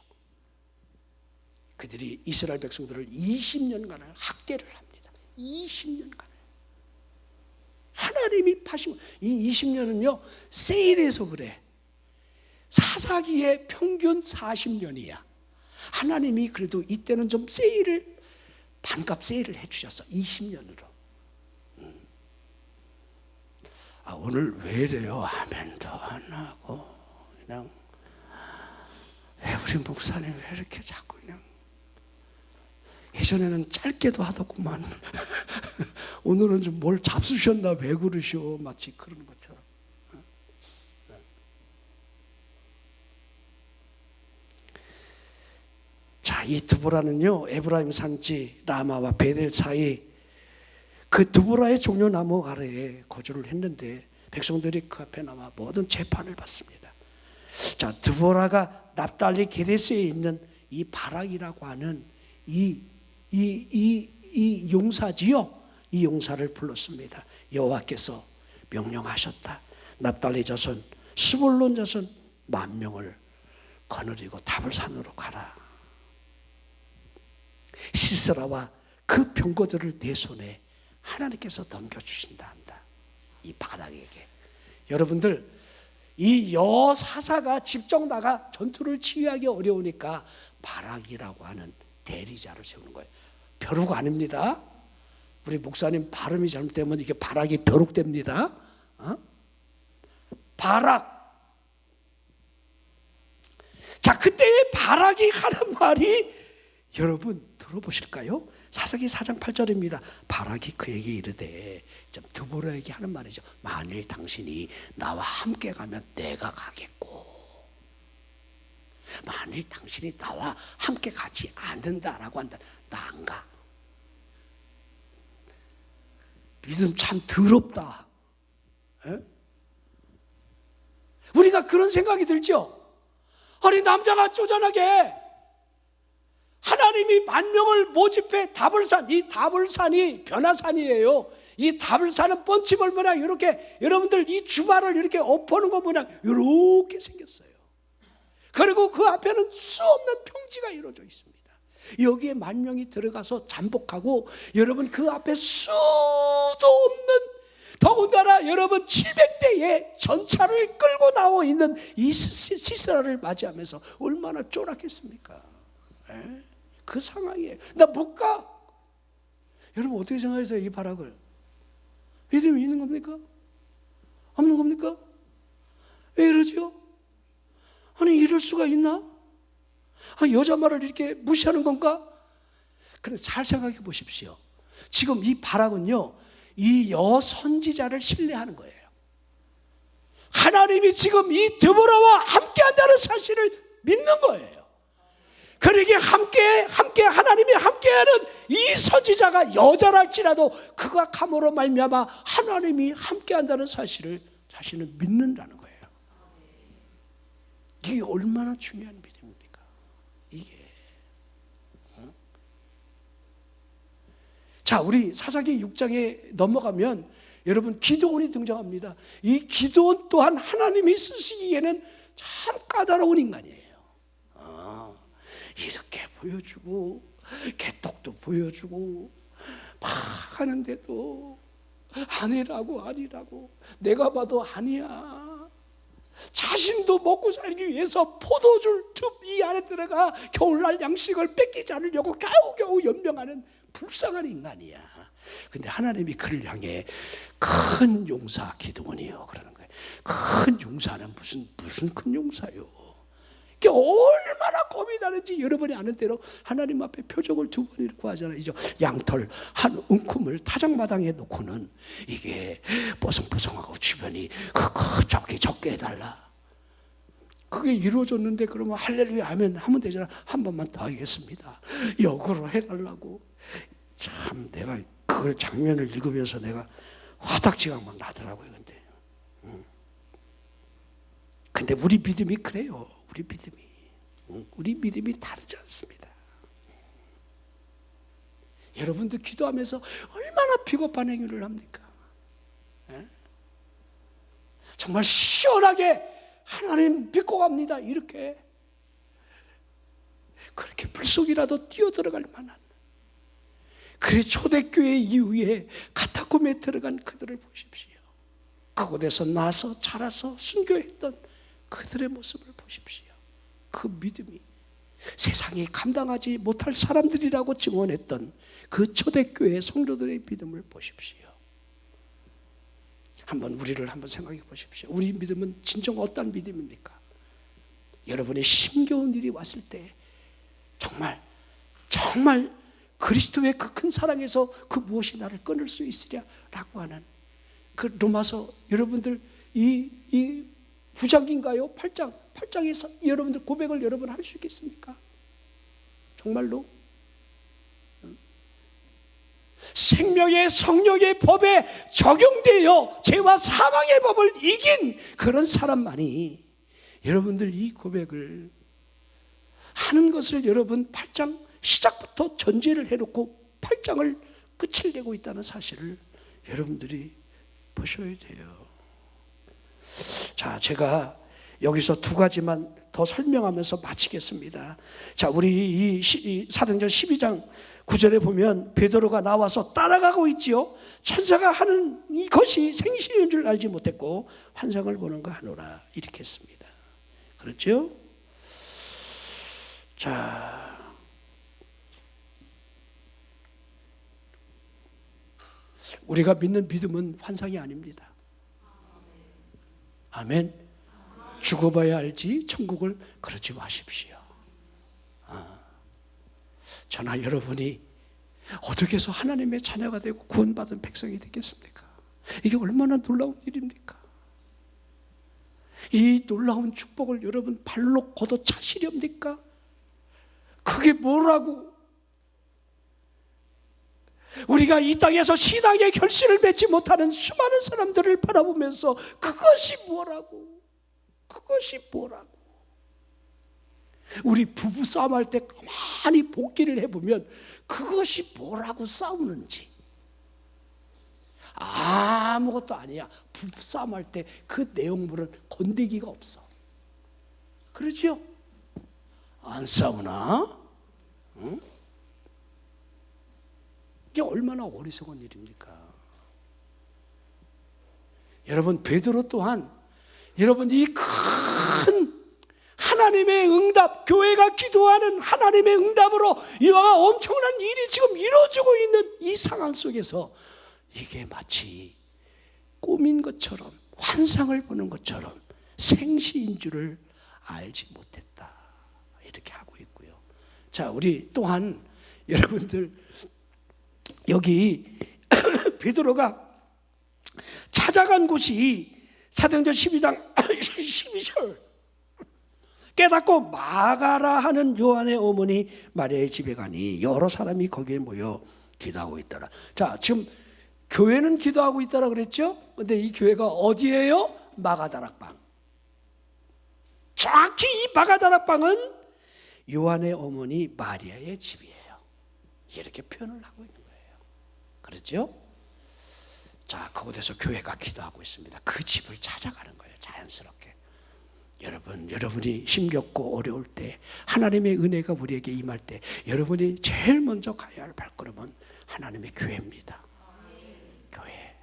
그들이 이스라엘 백성들을 20년간을 학대를 합니다. 20년간을. 하나님이 파신 이 20년은요 세일해서 그래. 사사기의 평균 40년이야. 하나님이 그래도 이때는 좀 반값 세일을 해주셨어. 20년으로. 오늘 왜 이래요? 아멘도 안 하고 그냥 왜 우리 목사님 왜 이렇게 자꾸 그냥 예전에는 짧게도 하더구만. 오늘은 좀 뭘 잡수셨나 왜 그러시오? 마치 그러는 것처럼. 자, 이 드보라는요 에브라임 산지 라마와 베델 사이 그 드보라의 종려나무 아래에 거주를 했는데 백성들이 그 앞에 나와 모든 재판을 받습니다. 자, 드보라가 납달리 게데스에 있는 이 바락이라고 하는 이 용사지요. 이 용사를 불렀습니다. 여호와께서 명령하셨다. 납달리 자손, 스불론 자손 10,000명을 거느리고 다볼산으로 가라. 시스라와 그 병거들을 내 손에 하나님께서 넘겨주신다 한다. 이 바락에게. 여러분들 이 여사사가 직접 나가 전투를 치유하기 어려우니까 바락이라고 하는 대리자를 세우는 거예요. 벼룩 아닙니다. 우리 목사님 발음이 잘못되면 이게 바락이 벼룩됩니다. 바락. 자, 그때의 바락이 하는 말이 여러분 들어보실까요? 사사기 4장 8절입니다. 바락이 그에게 이르되, 드보라에게 하는 말이죠. 만일 당신이 나와 함께 가면 내가 가겠고, 만일 당신이 나와 함께 가지 않는다라고 한다. 나 안 가. 믿음 참 더럽다. 에? 우리가 그런 생각이 들죠. 아니 남자가 쪼잔하게 하나님이 10,000명을 모집해 다볼산, 이 다볼산이 변화산이에요. 이 다볼산은 뻔치벌 모양 이렇게 여러분들 이 주말을 이렇게 엎어놓은 것 모양 이렇게 생겼어요. 그리고 그 앞에는 수없는 평지가 이루어져 있습니다. 여기에 10,000명이 들어가서 잠복하고 여러분 그 앞에 수도 없는 더군다나 여러분 700대의 전차를 끌고 나와 있는 이 시스라를 맞이하면서 얼마나 쫄았겠습니까? 그 상황이에요. 나 못 가. 여러분 어떻게 생각하세요? 이 바락을 믿음이 있는 겁니까? 없는 겁니까? 왜 이러죠? 아니 이럴 수가 있나? 여자 말을 이렇게 무시하는 건가? 그런데 잘 생각해 보십시오. 지금 이 바락은요 이 여선지자를 신뢰하는 거예요. 하나님이 지금 이 드보라와 함께 한다는 사실을 믿는 거예요. 그러기에 함께 하나님이 함께하는 이 선지자가 여자랄지라도 그가 감으로 말미암아 하나님이 함께한다는 사실을 자신을 믿는다는 거예요. 이게 얼마나 중요한 믿음입니까? 이게. 자, 우리 사사기 6장에 넘어가면 여러분 기드온이 등장합니다. 이 기드온 또한 하나님이 쓰시기에는 참 까다로운 인간이에요. 이렇게 보여주고 개떡도 보여주고 막 하는데도 아니라고 내가 봐도 아니야. 자신도 먹고 살기 위해서 포도줄 틈 이 안에 들어가 겨울날 양식을 뺏기지 않으려고 겨우겨우 연명하는 불쌍한 인간이야. 근데 하나님이 그를 향해 큰 용사 기드온이요 그러는 거예요. 큰 용사는 무슨 큰 용사요. 이게 얼마나 겁이 나는지 여러분이 아는 대로 하나님 앞에 표적을 2번 이렇게 하잖아요. 양털 한 움큼을 타작마당에 놓고는 이게 뽀송뽀송하고 주변이 적게 해달라. 그게 이루어졌는데 그러면 할렐루야 하면 되잖아. 한 번만 더 하겠습니다. 역으로 해달라고. 참 내가 그 장면을 읽으면서 내가 화딱지가 막 나더라고요. 근데 우리 믿음이 그래요. 우리 믿음이 다르지 않습니다. 여러분도 기도하면서 얼마나 비겁한 행위를 합니까? 정말 시원하게 하나님 믿고 갑니다. 이렇게 그렇게 불속이라도 뛰어들어갈 만한. 그래 초대교회 이후에 카타콤에 들어간 그들을 보십시오. 그곳에서 나서 자라서 순교했던 그들의 모습을 보십시오. 그 믿음이 세상이 감당하지 못할 사람들이라고 증언했던 그 초대교회 성도들의 믿음을 보십시오. 우리를 한번 생각해 보십시오. 우리 믿음은 진정 어떤 믿음입니까? 여러분의 힘겨운 일이 왔을 때 정말 그리스도의 그 큰 사랑에서 그 무엇이 나를 끊을 수 있으랴라고 하는 그 로마서 여러분들 이 부장인가요? 8장에서 여러분들 고백을 여러분 할 수 있겠습니까? 정말로 생명의 성령의 법에 적용되어 죄와 사망의 법을 이긴 그런 사람만이 여러분들 이 고백을 하는 것을 여러분 8장 시작부터 전제를 해놓고 8장을 끝을 내고 있다는 사실을 여러분들이 보셔야 돼요. 자, 제가 여기서 2가지만 더 설명하면서 마치겠습니다. 자, 우리 이 사도행전 12장 9절에 보면 베드로가 나와서 따라가고 있지요. 천사가 하는 이것이 생신인 줄 알지 못했고 환상을 보는 거 하노라 이렇게 했습니다. 그렇죠? 자, 우리가 믿는 믿음은 환상이 아닙니다. 아멘. 죽어봐야 알지 천국을 그러지 마십시오. 저나 여러분이 어떻게 해서 하나님의 자녀가 되고 구원받은 백성이 되겠습니까? 이게 얼마나 놀라운 일입니까? 이 놀라운 축복을 여러분 발로 걷어 차시렵니까? 그게 뭐라고? 우리가 이 땅에서 신앙의 결실을 맺지 못하는 수많은 사람들을 바라보면서 그것이 뭐라고? 우리 부부 싸움할 때 가만히 복기를 해보면 그것이 뭐라고 싸우는지 아무것도 아니야. 부부 싸움할 때 그 내용물은 건드기가 없어. 그렇죠? 안 싸우나? 응? 이게 얼마나 어리석은 일입니까? 여러분 베드로 또한 여러분 이 큰 하나님의 응답, 교회가 기도하는 하나님의 응답으로 이와 엄청난 일이 지금 이루어지고 있는 이 상황 속에서 이게 마치 꿈인 것처럼 환상을 보는 것처럼 생시인 줄을 알지 못했다 이렇게 하고 있고요. 자, 우리 또한 여러분들 여기 베드로가 찾아간 곳이 사도행전 12장 12절 깨닫고 마가라 하는 요한의 어머니 마리아의 집에 가니 여러 사람이 거기에 모여 기도하고 있더라. 자, 지금 교회는 기도하고 있더라 그랬죠? 근데 이 교회가 어디예요? 마가다락방. 정확히 이 마가다락방은 요한의 어머니 마리아의 집이에요. 이렇게 표현을 하고 있는 거예요. 그렇죠? 자, 그곳에서 교회가 기도하고 있습니다. 그 집을 찾아가는 거예요. 자연스럽게. 여러분이 힘겹고 어려울 때, 하나님의 은혜가 우리에게 임할 때, 여러분이 제일 먼저 가야 할 발걸음은 하나님의 교회입니다. 교회.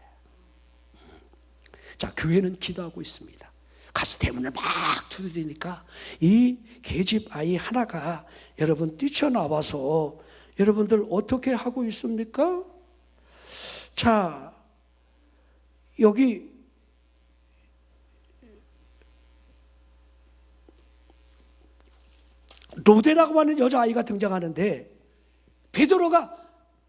자, 교회는 기도하고 있습니다. 가서 대문을 막 두드리니까 이 계집 아이 하나가 여러분 뛰쳐나와서 여러분들 어떻게 하고 있습니까? 자, 여기 로데라고 하는 여자아이가 등장하는데 베드로가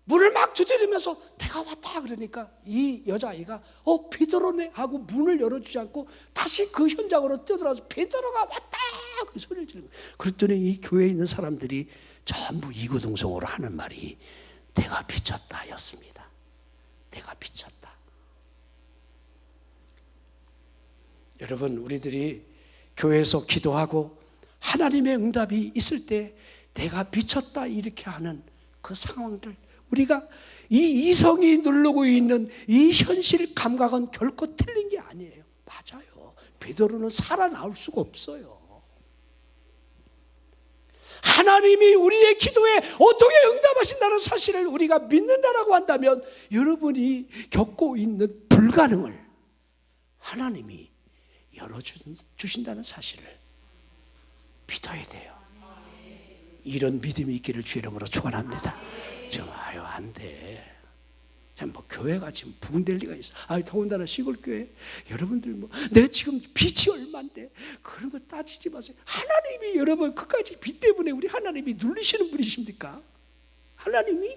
문을 막 두드리면서 내가 왔다 그러니까 이 여자아이가 베드로네 하고 문을 열어주지 않고 다시 그 현장으로 뛰어들어서 베드로가 왔다 그 소리를 지르고, 그랬더니 이 교회에 있는 사람들이 전부 이구동성으로 하는 말이 내가 비쳤다 였습니다. 내가 비쳤다. 여러분, 우리들이 교회에서 기도하고 하나님의 응답이 있을 때 내가 비쳤다 이렇게 하는 그 상황들, 우리가 이 이성이 누르고 있는 이 현실 감각은 결코 틀린 게 아니에요. 맞아요. 베드로는 살아나올 수가 없어요. 하나님이 우리의 기도에 어떻게 응답하신다는 사실을 우리가 믿는다라고 한다면 여러분이 겪고 있는 불가능을 하나님이 열어주신다는 사실을 믿어야 돼요. 이런 믿음이 있기를 주의 이름으로 축원합니다. 정말 안 돼. 뭐 교회가 지금 부흥될 리가 있어. 더군다나 시골 교회 여러분들 내가 지금 빚이 얼마인데 그런 거 따지지 마세요. 하나님이 여러분 그까지 빚 때문에 우리 하나님이 눌리시는 분이십니까? 하나님이?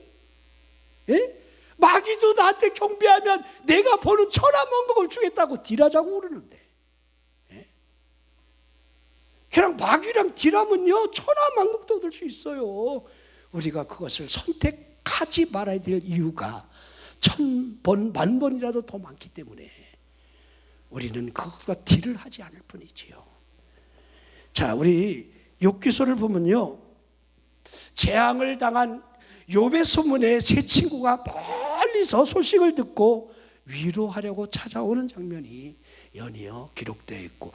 예? 마귀도 나한테 경배하면 내가 버는 천하만국을 주겠다고 딜하자고 그러는데, 예? 그냥 마귀랑 딜하면요 천하만국도 얻을 수 있어요. 우리가 그것을 선택하지 말아야 될 이유가 1000번, 10,000번이라도 더 많기 때문에 우리는 그것과 딜을 하지 않을 뿐이지요. 자, 우리 욥기서를 보면요, 재앙을 당한 욥의 소문에 세 친구가 멀리서 소식을 듣고 위로하려고 찾아오는 장면이 연이어 기록되어 있고,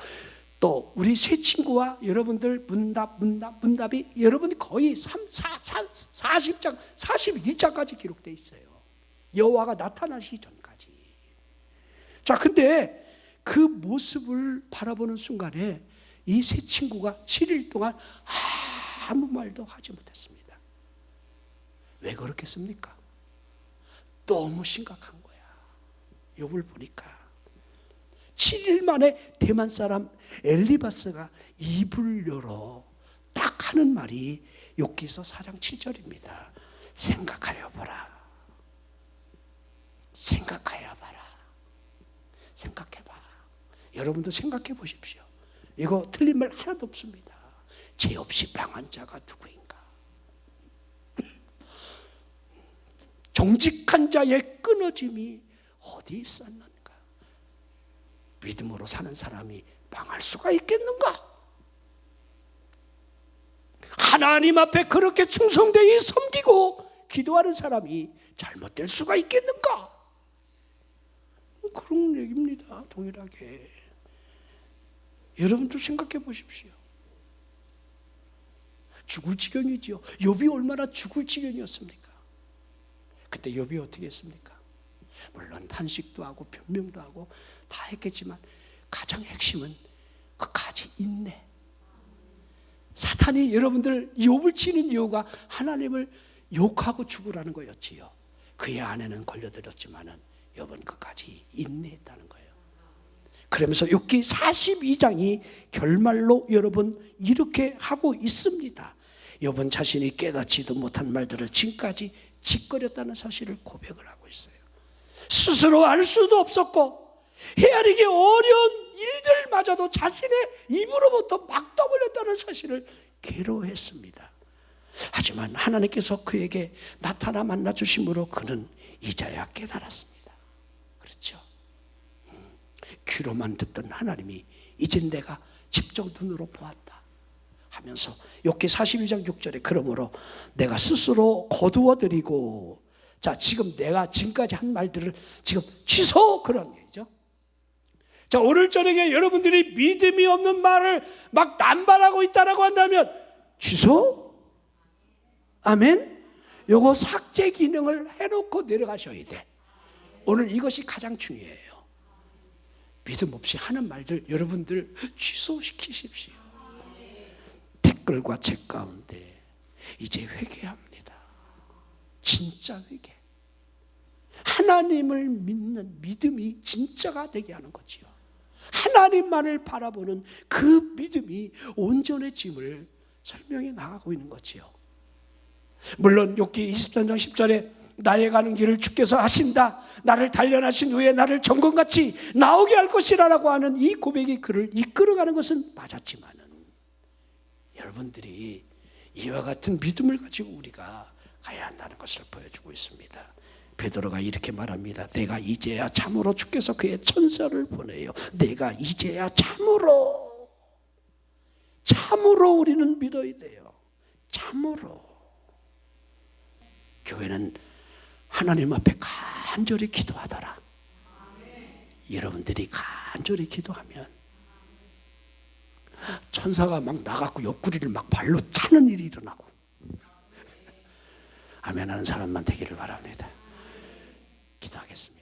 또 우리 세 친구와 여러분들 문답이 여러분 거의 40장, 42장까지 기록되어 있어요. 여호와가 나타나시기 전까지. 자, 근데 그 모습을 바라보는 순간에 이 세 친구가 7일 동안 아무 말도 하지 못했습니다. 왜 그렇겠습니까? 너무 심각한 거야. 욥을 보니까 7일 만에 대만 사람 엘리바스가 입을 열어 딱 하는 말이 욥기서 4장 7절입니다. 생각하여 보라. 생각하여 봐라. 생각해봐. 여러분도 생각해 보십시오. 이거 틀린 말 하나도 없습니다. 죄 없이 방한 자가 누구인가? 정직한 자의 끊어짐이 어디 있었는가? 믿음으로 사는 사람이 망할 수가 있겠는가? 하나님 앞에 그렇게 충성되이 섬기고 기도하는 사람이 잘못될 수가 있겠는가? 그런 얘기입니다. 동일하게. 여러분도 생각해 보십시오. 죽을 지경이지요. 욥이 얼마나 죽을 지경이었습니까? 그때 욥이 어떻게 했습니까? 물론 탄식도 하고 변명도 하고 다 했겠지만 가장 핵심은 끝까지 인내. 사탄이 여러분들 욥을 치는 이유가 하나님을 욕하고 죽으라는 거였지요. 그의 아내는 걸려들었지만은 욥은 끝까지 인내했다는 거예요. 그러면서 욥기 42장이 결말로 여러분 이렇게 하고 있습니다. 욥은 자신이 깨닫지도 못한 말들을 지금까지 짓거렸다는 사실을 고백을 하고 있어요. 스스로 알 수도 없었고 헤아리기 어려운 일들마저도 자신의 입으로부터 막 떠벌렸다는 사실을 괴로워했습니다. 하지만 하나님께서 그에게 나타나 만나 주심으로 그는 이제야 깨달았습니다. 그렇죠? 귀로만 듣던 하나님이 이제 내가 직접 눈으로 보았다 하면서 욥기 42장 6절에 그러므로 내가 스스로 거두어드리고, 자, 지금 내가 지금까지 한 말들을 지금 취소, 그런 얘기죠. 자, 오늘 저녁에 여러분들이 믿음이 없는 말을 막 남발하고 있다라고 한다면 취소? 아멘? 요거 삭제 기능을 해놓고 내려가셔야 돼. 오늘 이것이 가장 중요해요. 믿음 없이 하는 말들 여러분들 취소시키십시오. 댓글과 책 가운데 이제 회개합니다. 진짜 회개. 하나님을 믿는 믿음이 진짜가 되게 하는 거지요. 하나님만을 바라보는 그 믿음이 온전해짐을 설명해 나가고 있는 거지요. 물론 욥기 23장 10절에 나의 가는 길을 주께서 하신다, 나를 단련하신 후에 나를 정금같이 나오게 할 것이라고 하는 이 고백이 그를 이끌어가는 것은 맞았지만은, 여러분들이 이와 같은 믿음을 가지고 우리가 가야 한다는 것을 보여주고 있습니다. 베드로가 이렇게 말합니다. 내가 이제야 참으로 주께서 그의 천사를 보내요. 내가 이제야 참으로 우리는 믿어야 돼요. 참으로. 교회는 하나님 앞에 간절히 기도하더라. 여러분들이 간절히 기도하면 천사가 막 나가고 옆구리를 막 발로 차는 일이 일어나고, 아멘 하는 사람만 되기를 바랍니다. 기도하겠습니다.